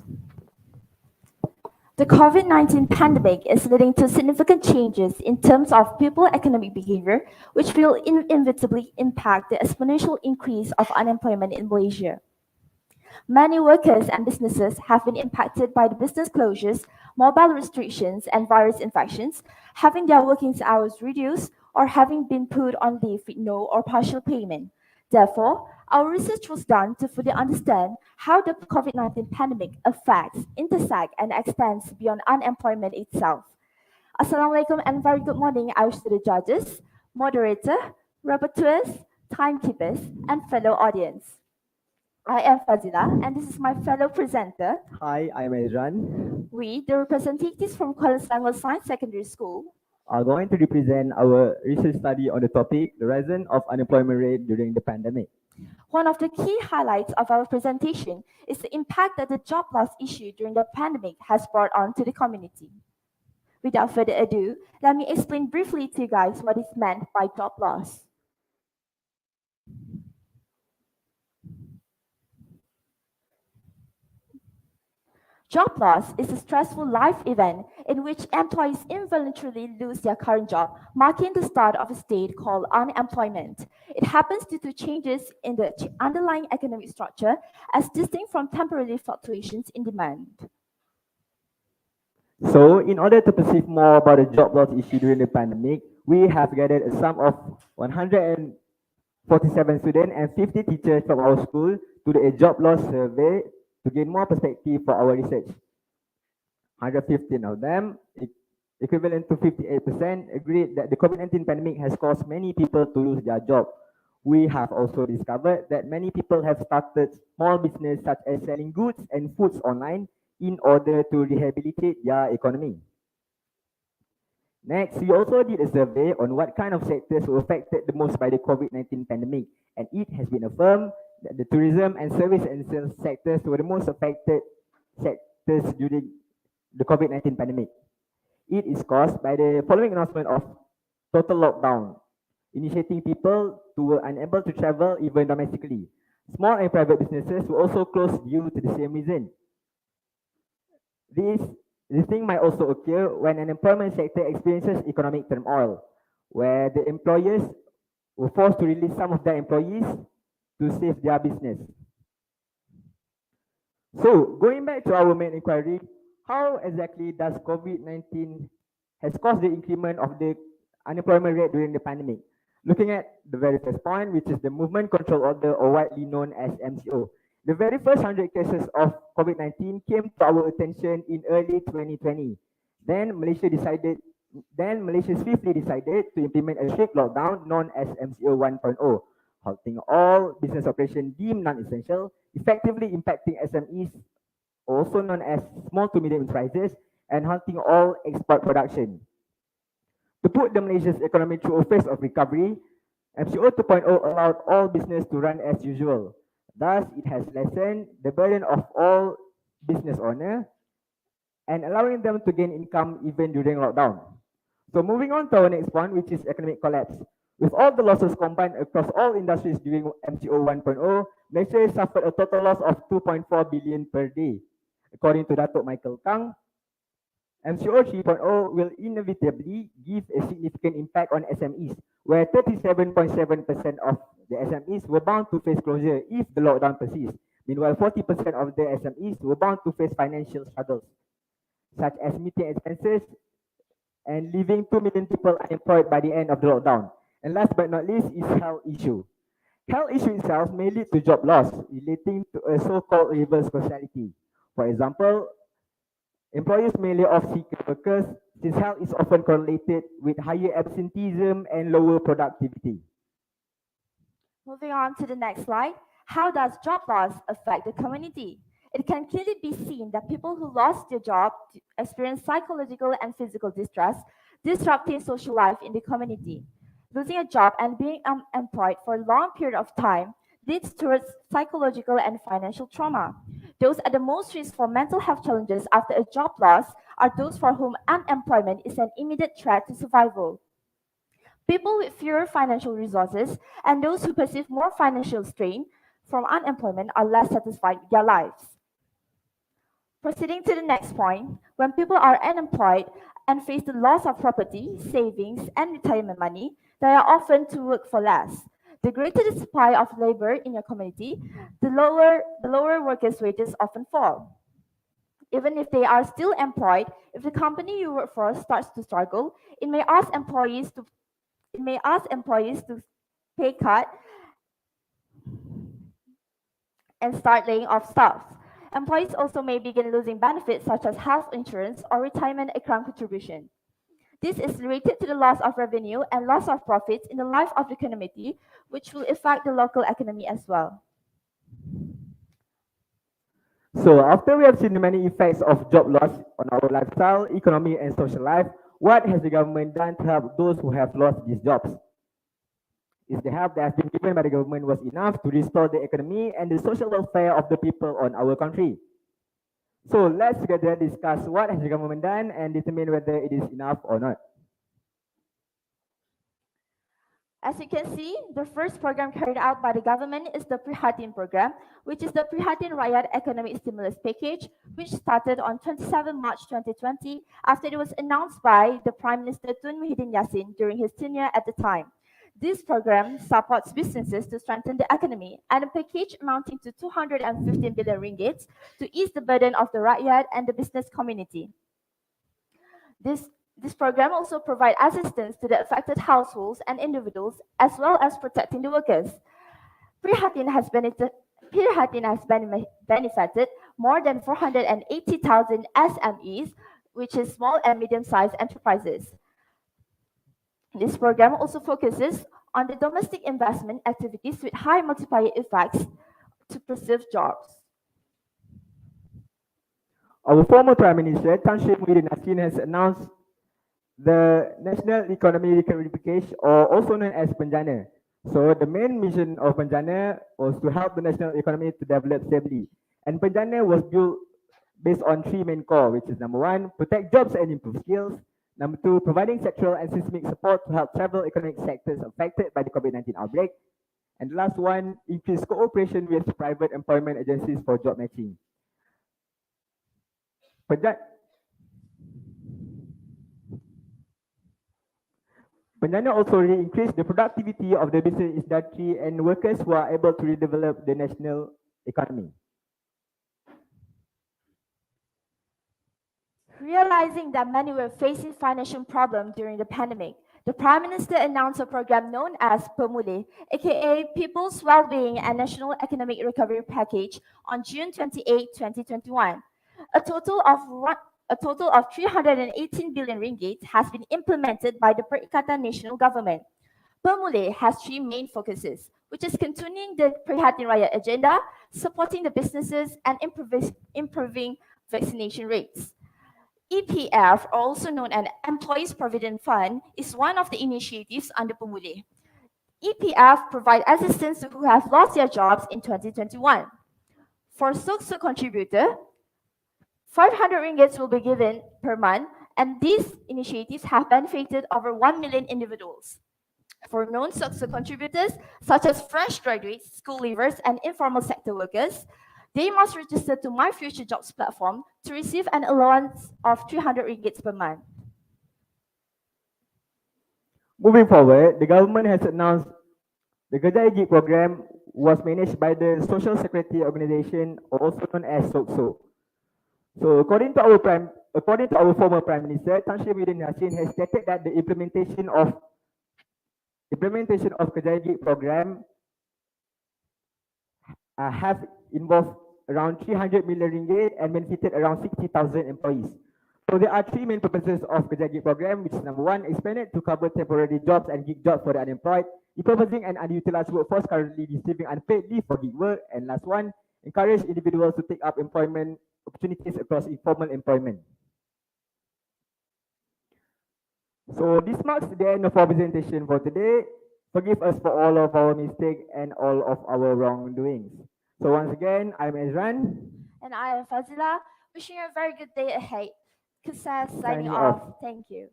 The COVID-19 pandemic is leading to significant changes in terms of people economic behavior, which will inevitably impact the exponential increase of unemployment in Malaysia. Many workers and businesses have been impacted by the business closures, mobile restrictions, and virus infections, having their working hours reduced or having been put on leave with no or partial payment. Therefore, our research was done to fully understand how the COVID-19 pandemic affects, intersects, and extends beyond unemployment itself. Assalamualaikum and very good morning, our student judges, moderator, rapporteurs, timekeepers, and fellow audience. I am Fazila, and this is my fellow presenter. Hi, I'm Ezran. We, the representatives from Kuala Selangor Science Secondary School, Are going to represent our research study on the topic, the rise of unemployment rate during the pandemic. one of the key highlights of our presentation is the impact that the job loss issue during the pandemic has brought on to the community. Without further ado, let me explain briefly to you guys what is meant by job loss. Job loss is a stressful life event in which employees involuntarily lose their current job, marking the start of a state called unemployment. It happens due to changes in the underlying economic structure as distinct from temporary fluctuations in demand. So, in order to perceive more about the job loss issue during the pandemic, we have gathered a sum of 147 students and 50 teachers from our school to do a job loss survey to gain more perspective for our research. 115 of them, equivalent to 58%, agreed that the COVID-19 pandemic has caused many people to lose their job. We have also discovered that many people have started small business such as selling goods and foods online in order to rehabilitate their economy. Next, we also did a survey on what kind of sectors were affected the most by the COVID-19 pandemic, and it has been affirmed that the tourism and service and sales sectors were the most affected sectors during the COVID-19 pandemic. It is caused by the following announcement of total lockdown, initiating people who were unable to travel even domestically. Small and private businesses were also closed due to the same reason. This thing might also occur when an employment sector experiences economic turmoil, where the employers were forced to release some of their employees to save their business. So, going back to our main inquiry, how exactly does COVID-19 has caused the increment of the unemployment rate during the pandemic? Looking at the very first point, which is the Movement Control Order, or widely known as MCO. The very first 100 cases of COVID-19 came to our attention in early 2020. Then Malaysia swiftly decided to implement a strict lockdown known as MCO 1.0, halting all business operations deemed non-essential, effectively impacting SMEs, also known as small to medium enterprises, and halting all export production. To put the Malaysia's economy through a phase of recovery, MCO 2.0 allowed all business to run as usual. Thus, it has lessened the burden of all business owners and allowing them to gain income even during lockdown. So moving on to our next point, which is economic collapse. With all the losses combined across all industries during MCO 1.0, Malaysia suffered a total loss of 2.4 billion per day. According to Datuk Michael Kang, MCO 3.0 will inevitably give a significant impact on SMEs, where 37.7% of the SMEs were bound to face closure if the lockdown persists. Meanwhile, 40% of the SMEs were bound to face financial struggles, such as meeting expenses and leaving 2 million people unemployed by the end of the lockdown. And last but not least is health issue. Health issue itself may lead to job loss relating to a so-called reverse causality. For example, employers may lay off sick workers since health is often correlated with higher absenteeism and lower productivity. Moving on to the next slide, how does job loss affect the community? It can clearly be seen that people who lost their job experience psychological and physical distress, disrupting social life in the community. Losing a job and being unemployed for a long period of time leads towards psychological and financial trauma. Those at the most risk for mental health challenges after a job loss are those for whom unemployment is an immediate threat to survival. People with fewer financial resources and those who perceive more financial strain from unemployment are less satisfied with their lives. Proceeding to the next point, when people are unemployed and face the loss of property, savings, and retirement money, they are often to work for less. The greater the supply of labor in your community, the lower workers' wages often fall. Even if they are still employed, if the company you work for starts to struggle, it may ask employees to pay cut and start laying off staff. Employees also may begin losing benefits such as health insurance or retirement account contribution. This is related to the loss of revenue and loss of profits in the life of the community, which will affect the local economy as well. So after we have seen the many effects of job loss on our lifestyle, economy, and social life, what has the government done to help those who have lost these jobs? Is the help that has been given by the government was enough to restore the economy and the social welfare of the people on our country? So let's together discuss what has the government done and determine whether it is enough or not. As you can see, the first program carried out by the government is the Prihatin program, which is the Prihatin Rakyat Economic Stimulus Package, which started on 27 March 2020 after it was announced by the Prime Minister Tun Muhyiddin Yassin during his tenure at the time. This program supports businesses to strengthen the economy and a package amounting to 215 billion ringgit to ease the burden of the rakyat and the business community. This program also provides assistance to the affected households and individuals as well as protecting the workers. Prihatin has benefited more than 480,000 SMEs, which is small and medium-sized enterprises. This program also focuses on the domestic investment activities with high multiplier effects to preserve jobs. Our former Prime Minister Tan Sri Muhyiddin Yassin has announced the National Economy Recovery Package, or also known as Penjana. So the main mission of Penjana was to help the national economy to develop stably. And Penjana was built based on three main core, which is number one, protect jobs and improve skills. Number two, providing sectoral and systemic support to help several economic sectors affected by the COVID-19 outbreak. And the last one, increase cooperation with private employment agencies for job matching. Penjana also really increased the productivity of the business industry and workers who are able to redevelop the national economy. Realizing that many were facing financial problems during the pandemic, the Prime Minister announced a program known as Pemulih, aka People's Wellbeing and National Economic Recovery Package, on June 28, 2021. A total of 318 billion ringgit has been implemented by the Perikatan National Government. Pemulih has three main focuses, which is continuing the Prihatin Rakyat agenda, supporting the businesses, and improving vaccination rates. EPF, also known as Employees Provident Fund, is one of the initiatives under Pemulih. EPF provides assistance to who have lost their jobs in 2021. For SOCSO contributor, 500 ringgit will be given per month, and these initiatives have benefited over 1 million individuals. For non-SOCSO contributors, such as fresh graduates, school leavers, and informal sector workers, they must register to My Future Jobs platform to receive an allowance of 300 ringgit per month. Moving forward, the government has announced the Kerja Gig program was managed by the Social Security Organization, also known as SOCSO. So according to our former Prime Minister, Tan Sri Muhyiddin Yassin has stated that the implementation of Kerja Gig program have involved around 300 million ringgit and benefited around 60,000 employees. So there are three main purposes of Kerja Gig program, which is number one, expanded to cover temporary jobs and gig jobs for the unemployed, repurposing an unutilized workforce currently receiving unpaid leave for gig work, and last one, encourage individuals to take up employment opportunities across informal employment. So this marks the end of our presentation for today. Forgive us for all of our mistakes and all of our wrongdoings. So once again, I'm Ezran. And I am Fazila, wishing you a very good day ahead. Kusas signing Signing off. off. Thank you.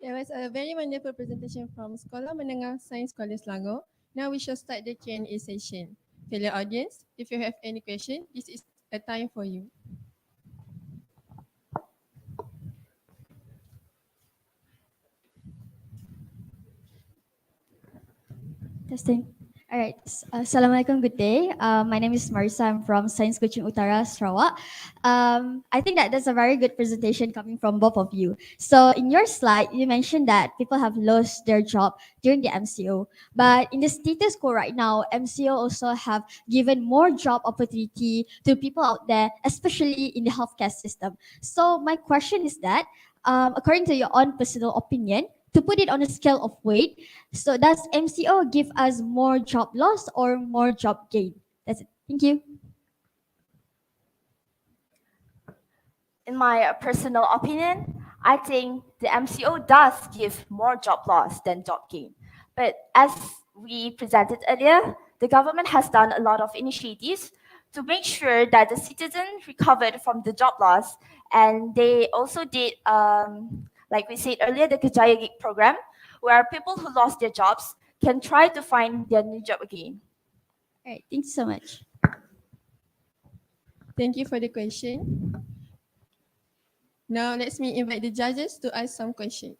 There was a very wonderful presentation from Sekolah Menengah Sains Kuala Selangor. Now we shall start the Q&A session. Fellow audience, if you have any question, this is a time for you. Testing. All right. Assalamualaikum. Good day. My name is Marisa. I'm from Sains Kuching Utara, Sarawak. I think that that's a very good presentation coming from both of you. So in your slide, you mentioned that people have lost their job during the MCO. But in the status quo right now, MCO also have given more job opportunity to people out there, especially in the healthcare system. So my question is that, according to your own personal opinion, to put it on a scale of weight, so does MCO give us more job loss or more job gain? That's it. Thank you. In my personal opinion, I think the MCO does give more job loss than job gain. But as we presented earlier, the government has done a lot of initiatives to make sure that the citizen recovered from the job loss. And they also did, like we said earlier, the Kejaya Gig program, where people who lost their jobs can try to find their new job again. All right, thank you so much. Thank you for the question. Now let me invite the judges to ask some questions.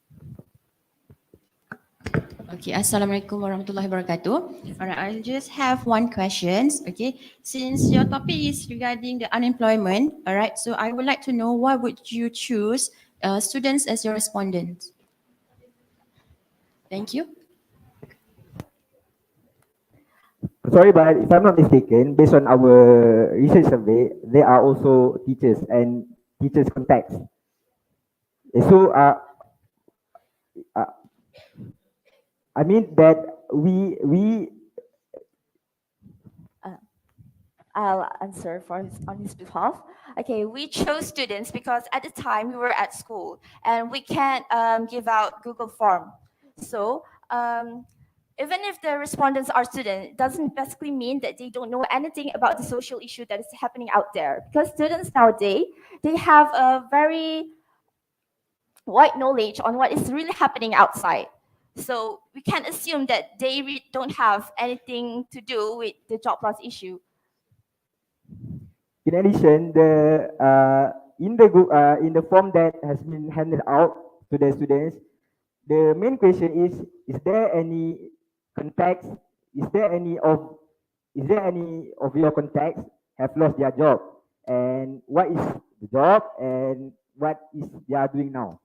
Okay, Assalamualaikum warahmatullahi wabarakatuh. Alright, I just have one question. Okay, since your topic is regarding the unemployment, alright, so I would like to know why would you choose students as your respondents? Thank you. Sorry, but if I'm not mistaken, based on our research survey, there are also teachers and teachers contacts. So, I mean that we I'll answer on his behalf. Okay, we chose students because at the time we were at school and we can't give out Google Form. So even if the respondents are students, it doesn't basically mean that they don't know anything about the social issue that is happening out there. Because students nowadays, they have a very wide knowledge on what is really happening outside. So we can assume that they don't have anything to do with the job loss issue. in addition, in the form that has been handed out to the students, the main question is there any contacts? Is there any of your contacts have lost their job? And what is the job and what is they are doing now?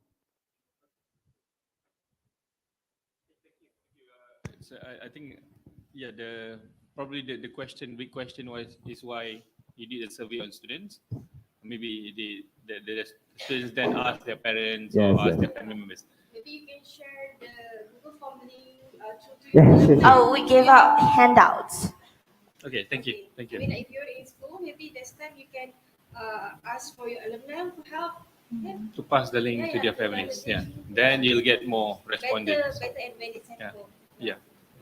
So I think, yeah, probably the big question is why you did a survey on students. Maybe the students then ask their parents or ask their family members. Maybe you can share the Google Form link Oh, we gave out handouts. Okay, thank you. Thank you. I mean, if you're in school, maybe this time you can ask for your alumni to help. Yeah. To pass the link to their families. Yeah. Then you'll get more respondents. Better and when it's Yeah. helpful. Yeah.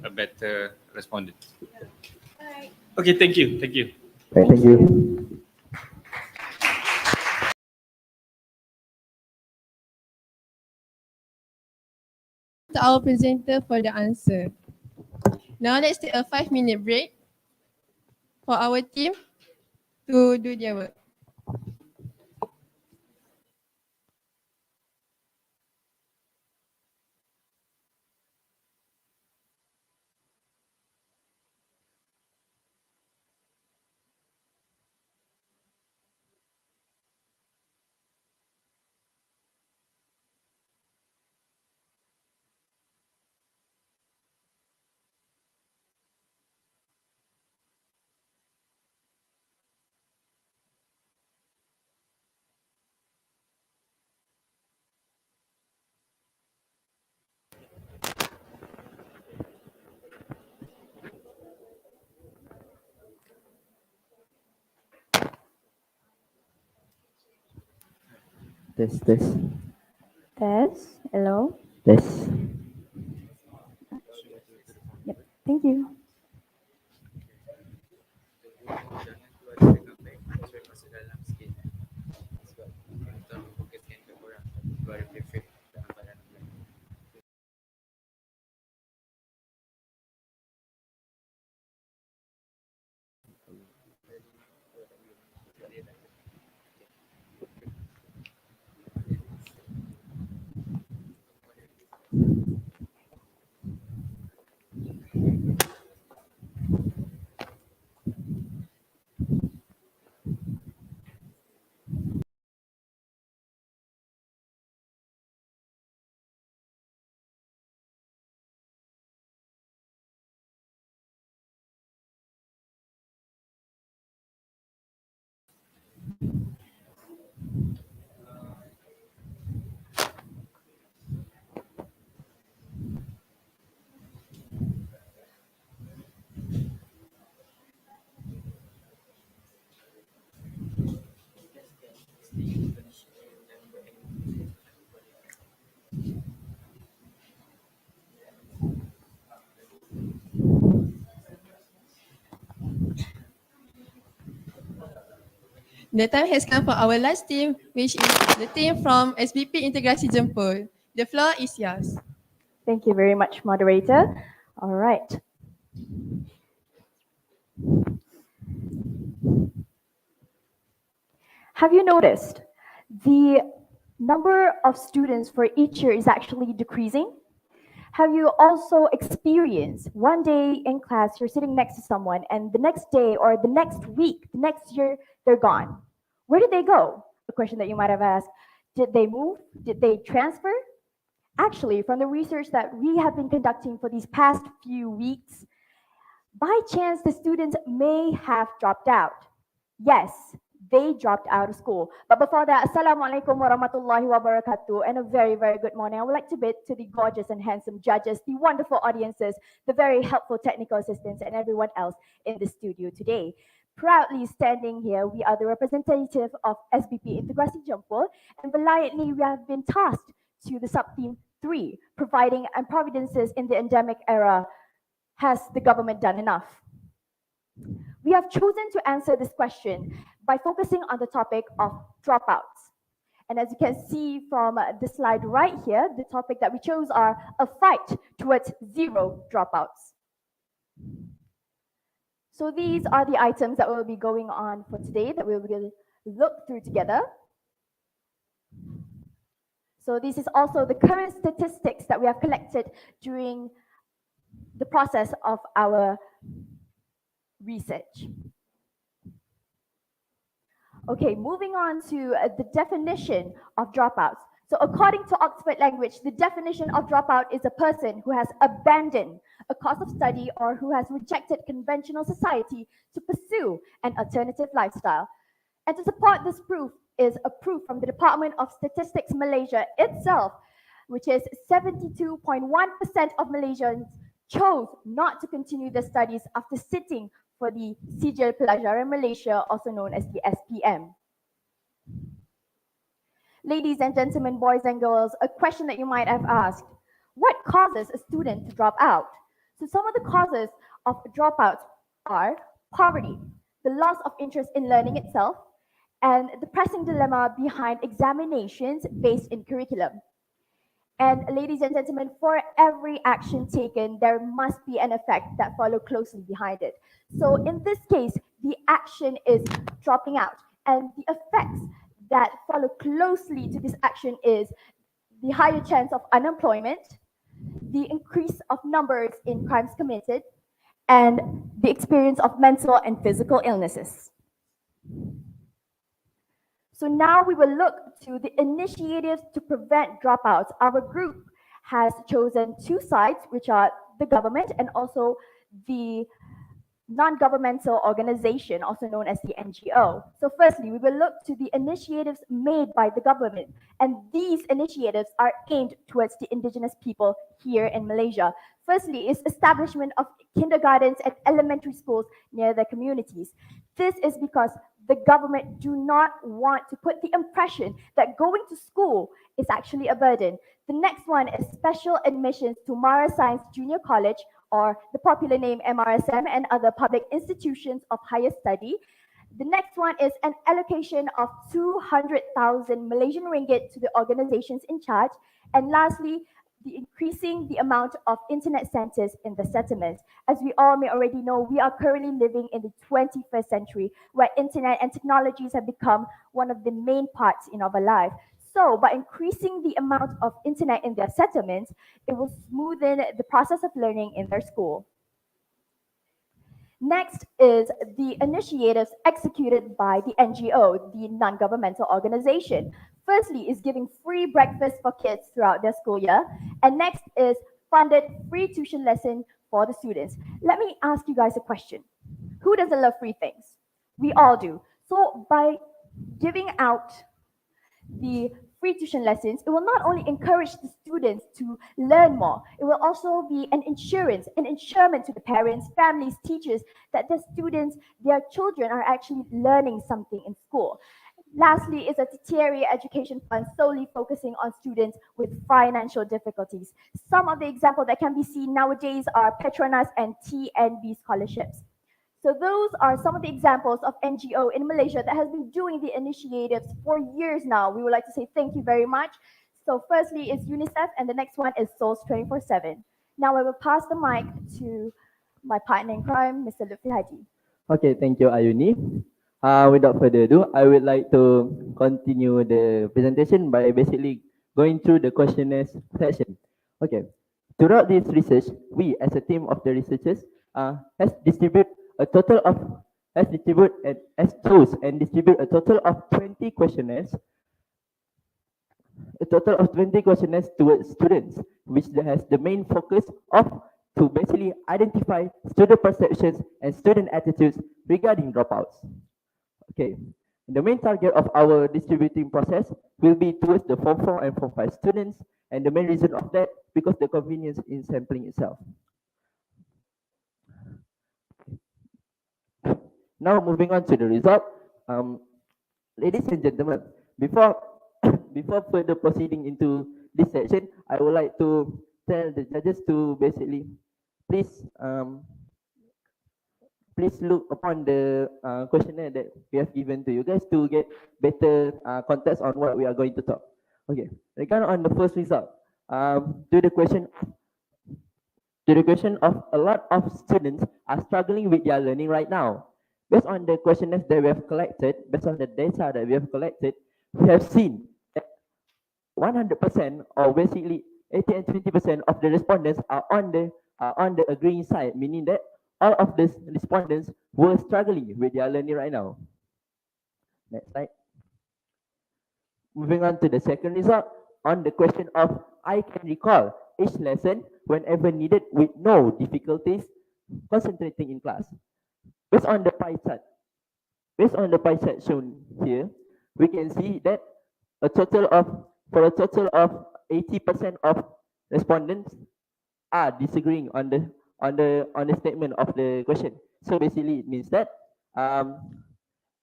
A better respondent. Alright. Okay, thank you. Thank you. Right, thank you. To our presenter for the answer. Now let's take a 5-minute break for our team to do their work. Test, test. Test. Hello. Test. Yep. Thank you. The time has come for our last team, which is the team from SBP Integrasi Jempol. The floor is yours. Thank you very much, moderator. All right. Have you noticed the number of students for each year is actually decreasing? Have you also experienced one day in class you're sitting next to someone and the next day or the next week, the next year, they're gone? Where did they go? A question that you might have asked. Did they move? Did they transfer? Actually, from the research that we have been conducting for these past few weeks, by chance the students may have dropped out. Yes, they dropped out of school. But before that, Assalamualaikum warahmatullahi wabarakatuh, and a very, very good morning. I would like to bid to the gorgeous and handsome judges, the wonderful audiences, the very helpful technical assistants, and everyone else in the studio today. Proudly standing here, we are the representative of SBP Integrasi Jempol, and valiantly we have been tasked to the sub-team 3, providing and providences in the endemic era. Has the government done enough? We have chosen to answer this question by focusing on the topic of dropouts. And as you can see from the slide right here, the topic that we chose are a fight towards zero dropouts. So these are the items that will be going on for today that we will look through together. So this is also the current statistics that we have collected during the process of our research. Okay, moving on to the definition of dropouts. So according to Oxford Language, the definition of dropout is a person who has abandoned a course of study or who has rejected conventional society to pursue an alternative lifestyle. And to support this proof is a proof from the Department of Statistics Malaysia itself, which is 72.1% of Malaysians chose not to continue their studies after sitting for the Sijil Pelajaran Malaysia, also known as the SPM. Ladies and gentlemen, boys and girls, a question that you might have asked: what causes a student to drop out? So some of the causes of dropouts are poverty, the loss of interest in learning itself, and the pressing dilemma behind examinations based in curriculum. And ladies and gentlemen, for every action taken, there must be an effect that follow closely behind it. So in this case, the action is dropping out, and the effects that follow closely to this action is the higher chance of unemployment, the increase of numbers in crimes committed, and the experience of mental and physical illnesses. So now we will look to the initiatives to prevent dropouts. Our group has chosen two sides, which are the government and also the non-governmental organization, also known as the NGO. So firstly, we will look to the initiatives made by the government, and these initiatives are aimed towards the indigenous people here in Malaysia. Firstly is establishment of kindergartens and elementary schools near their communities. This is because the government do not want to put the impression that going to school is actually a burden. The next one is special admissions to Mara Science Junior College, or the popular name MRSM, and other public institutions of higher study. The next one is an allocation of 200,000 Malaysian ringgit to the organizations in charge. And lastly, the increasing the amount of internet centers in the settlements. As we all may already know, we are currently living in the 21st century, where internet and technologies have become one of the main parts in our life. So by increasing the amount of internet in their settlements, it will smoothen the process of learning in their school. Next is the initiatives executed by the NGO, the non-governmental organization. Firstly is giving free breakfast for kids throughout their school year. And next is funded free tuition lesson for the students. Let me ask you guys a question. Who doesn't love free things? We all do. So by giving out the free tuition lessons, it will not only encourage the students to learn more, it will also be an insurance to the parents, families, teachers, that the students, their children are actually learning something in school. Lastly is a tertiary education fund solely focusing on students with financial difficulties. Some of the examples that can be seen nowadays are Petronas and TNB scholarships. So those are some of the examples of NGO in Malaysia that has been doing the initiatives for years now. We would like to say thank you very much. So firstly is UNICEF and the next one is Souls 24/7. Now I will pass the mic to my partner in crime, Mr. Lutfi Haji. Okay, thank you, Ayuni. Without further ado, I would like to continue the presentation by basically going through the questionnaire section. Okay, throughout this research, we as a team of the researchers has distribute a total of has chose and distribute a total of 20 questionnaires towards students, which has the main focus of to basically identify student perceptions and student attitudes regarding dropouts. Okay, the main target of our distributing process will be towards the Form 4 and Form 5 students, and the main reason of that because the convenience in sampling itself. Now moving on to the result, ladies and gentlemen, before before further proceeding into this section, I would like to tell the judges to basically please please look upon the questionnaire that we have given to you guys to get better context on what we are going to talk. Okay, regarding on the first result, to the question of a lot of students are struggling with their learning right now. Based on the questionnaires that we have collected, based on the data that we have collected, we have seen that 100% or basically 80 and 20% of the respondents are on the agreeing side, meaning that all of these respondents were struggling with their learning right now. Next slide. Moving on to the second result, on the question of I can recall each lesson whenever needed with no difficulties concentrating in class. Based on the pie chart shown here, we can see that a total of 80% of respondents are disagreeing on the statement of the question. So basically it means that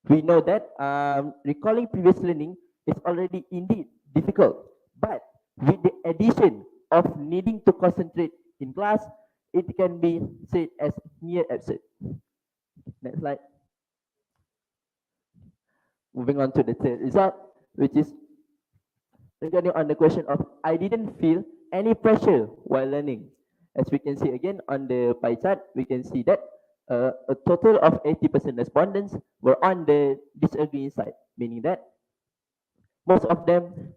we know that recalling previous learning is already indeed difficult, but with the addition of needing to concentrate in class, it can be said as near absurd. Next slide. Moving on to the third result, which is regarding on the question of I didn't feel any pressure while learning. As we can see again on the pie chart, we can see that a total of 80% respondents were on the disagreeing side, meaning that most of them,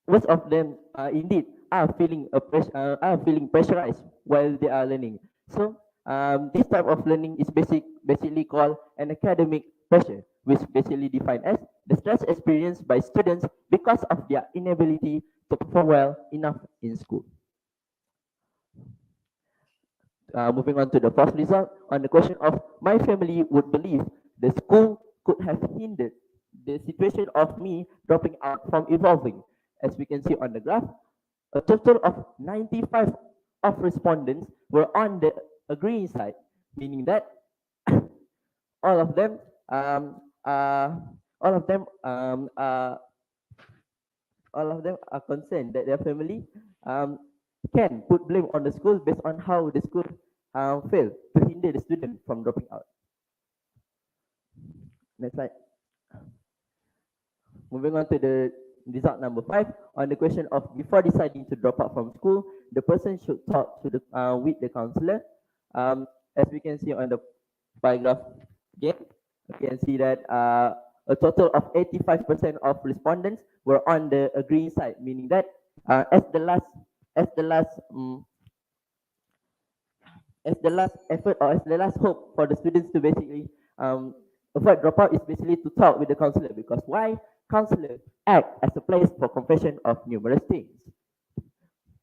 most of them indeed are feeling pressurized while they are learning. So this type of learning is basically called an academic pressure, which basically defined as the stress experienced by students because of their inability to perform well enough in school. Moving on to the fourth result, on the question of my family would believe the school could have hindered the situation of me dropping out from evolving. As we can see on the graph, a total of 95 of respondents were on the agreeing side, meaning that all of them are concerned that their family can put blame on the school based on how the school failed to hinder the student from dropping out. Next slide. Moving on to the result number 5, on the question of before deciding to drop out from school, the person should talk to the with the counselor. As we can see on the pie graph again, we can see that a total of 85% of respondents were on the agreeing side, meaning that as the last effort or as the last hope for the students to basically avoid dropout is basically to talk with the counselor, because why? Counselor act as a place for confession of numerous things.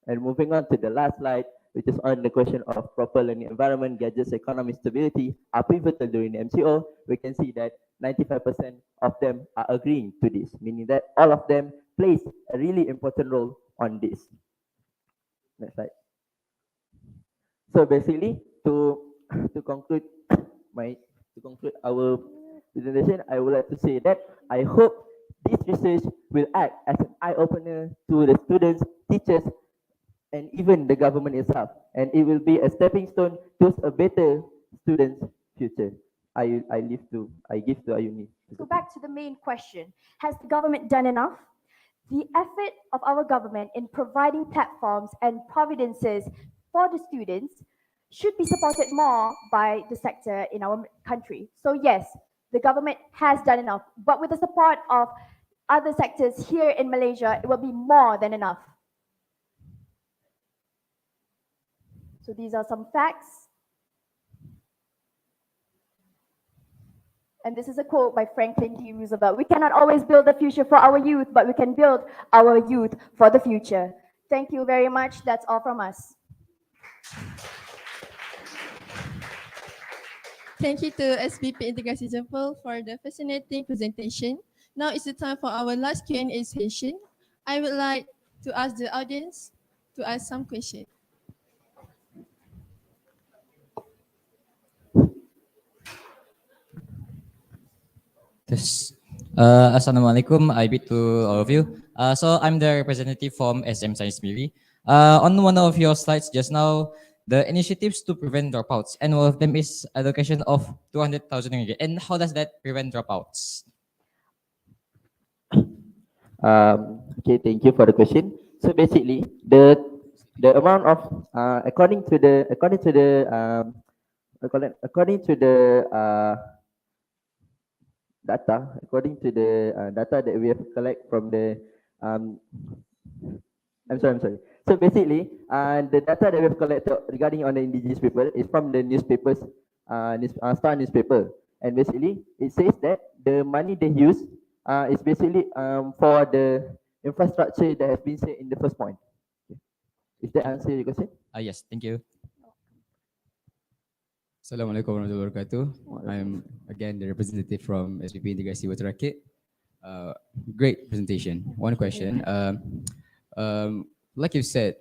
And moving on to the last slide, which is on the question of proper learning environment, gadgets, economic stability are pivotal during the MCO. We can see that 95% of them are agreeing to this, meaning that all of them plays a really important role on this. Next slide. So basically, to conclude our presentation, I would like to say that I hope this research will act as an eye-opener to the students, teachers, and even the government itself. And it will be a stepping stone to a better students' future. I give to Ayuni. So back to the main question, has the government done enough? The effort of our government in providing platforms and providences for the students should be supported more by the sector in our country. So yes, the government has done enough, but with the support of other sectors here in Malaysia, it will be more than enough. So these are some facts. And this is a quote by Franklin D. Roosevelt. We cannot always build the future for our youth, but we can build our youth for the future. Thank you very much. That's all from us. Thank you to SBP Integrasi Jempol for the fascinating presentation. Now it's the time for our last Q&A session. I would like to ask the audience to ask some questions. Yes. Assalamualaikum, I greet to all of you. So I'm the representative from SM Science Miri. On one of your slides just now, the initiatives to prevent dropouts, and one of them is allocation of 200,000 ringgit. And how does that prevent dropouts? Okay, thank you for the question. So basically, the amount of according to the data, data that we have collect from the I'm sorry. So basically, the data that we have collected regarding on the indigenous people is from the newspapers, Star newspaper, and basically it says that the money they use is basically for the infrastructure that has been said in the first point. Is that answer your question? Yes, thank you. Assalamualaikum warahmatullahi wabarakatuh. I'm again the representative from SPP Integrasi Batu Rakit. Great presentation. One question. Like you said,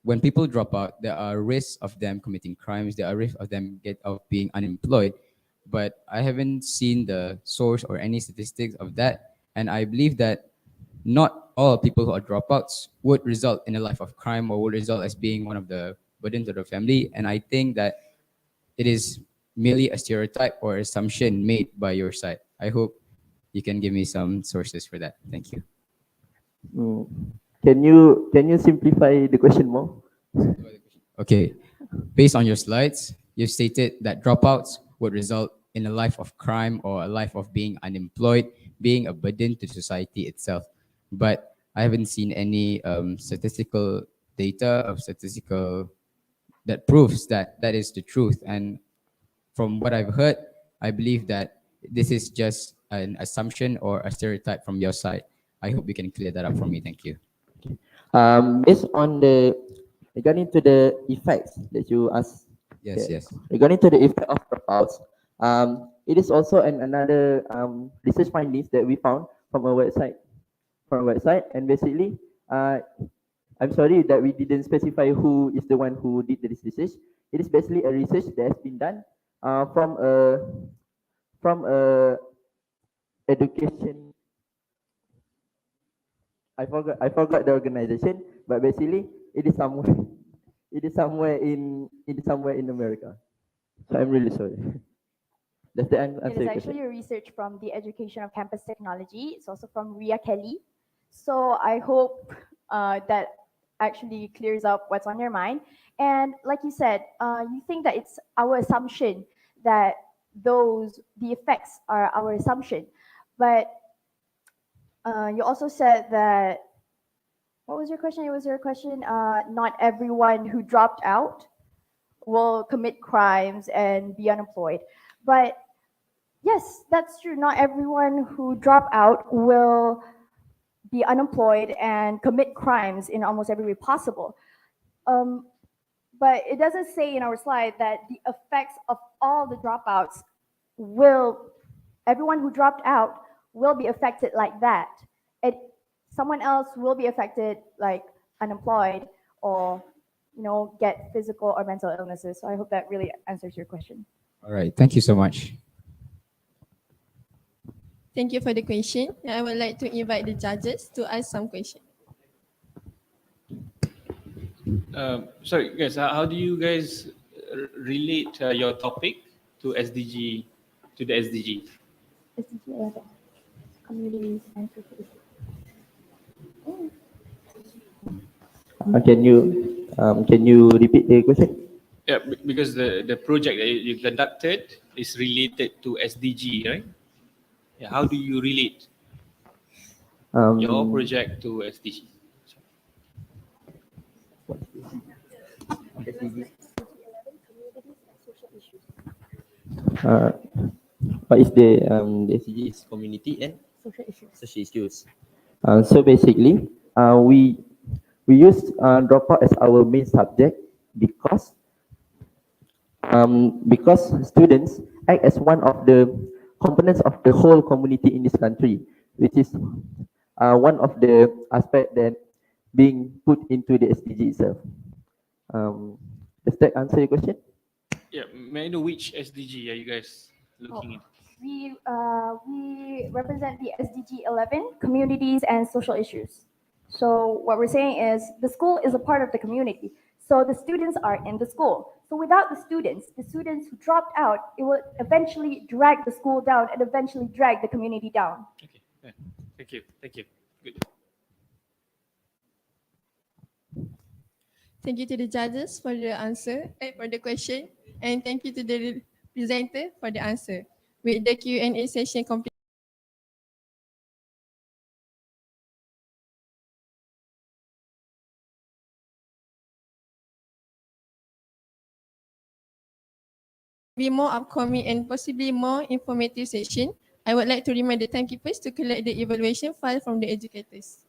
when people drop out, there are risks of them committing crimes. There are risks of them being unemployed. But I haven't seen the source or any statistics of that. And I believe that not all people who are dropouts would result in a life of crime or would result as being one of the burden to the family. And I think that it is merely a stereotype or assumption made by your side. I hope you can give me some sources for that. Thank you. Can you simplify the question more? Okay. Based on your slides, you stated that dropouts would result in a life of crime or a life of being unemployed, being a burden to society itself. But I haven't seen any statistical data of that proves that that is the truth. And from what I've heard, I believe that this is just an assumption or a stereotype from your side. I hope you can clear that up for me. Thank you. Based on regarding to the effects that you asked. Yes. Regarding to the effect of dropouts, it is also another research findings that we found from our website. And basically, I'm sorry that we didn't specify who is the one who did this research. It is basically a research that has been done from a education. I forgot the organization, but basically it is somewhere in America. So I'm really sorry. That's the answer. It is actually a research from the Education of Campus Technology. It's also from Ria Kelly. So I hope that actually clears up what's on your mind. And like you said, you think that it's our assumption that the effects are our assumption. But you also said that, what was your question? It was your question, not everyone who dropped out will commit crimes and be unemployed. But yes, that's true. Not everyone who drop out will be unemployed and commit crimes in almost every way possible. But it doesn't say in our slide that the effects of all the dropouts everyone who dropped out will be affected like that. Someone else will be affected like unemployed or get physical or mental illnesses. So I hope that really answers your question. All right. Thank you so much. Thank you for the question. I would like to invite the judges to ask some questions. Sorry, guys. How do you guys relate your topic to SDG, to the SDG? SDG 11, communities and social issues. Can you repeat the question? Yeah, because the project that you conducted is related to SDG, right? Yeah, how do you relate your project to SDG? Uh, what is the SDG is community and Social issues. social issues. So basically, we use dropout as our main subject because students act as one of the components of the whole community in this country, which is one of the aspect that being put into the SDG itself. Does that answer your question? Yeah, may I know which SDG are you guys looking into? We represent the SDG 11, communities and social issues. So what we're saying is the school is a part of the community. So the students are in the school. So without the students who dropped out, it will eventually drag the school down and eventually drag the community down. Okay, yeah. Thank you, thank you. Good. Thank you to the judges for the answer, for the question, and thank you to the presenter for the answer. With the Q&A session complete, be more upcoming and possibly more informative session. I would like to remind the timekeepers to collect the evaluation file from the educators.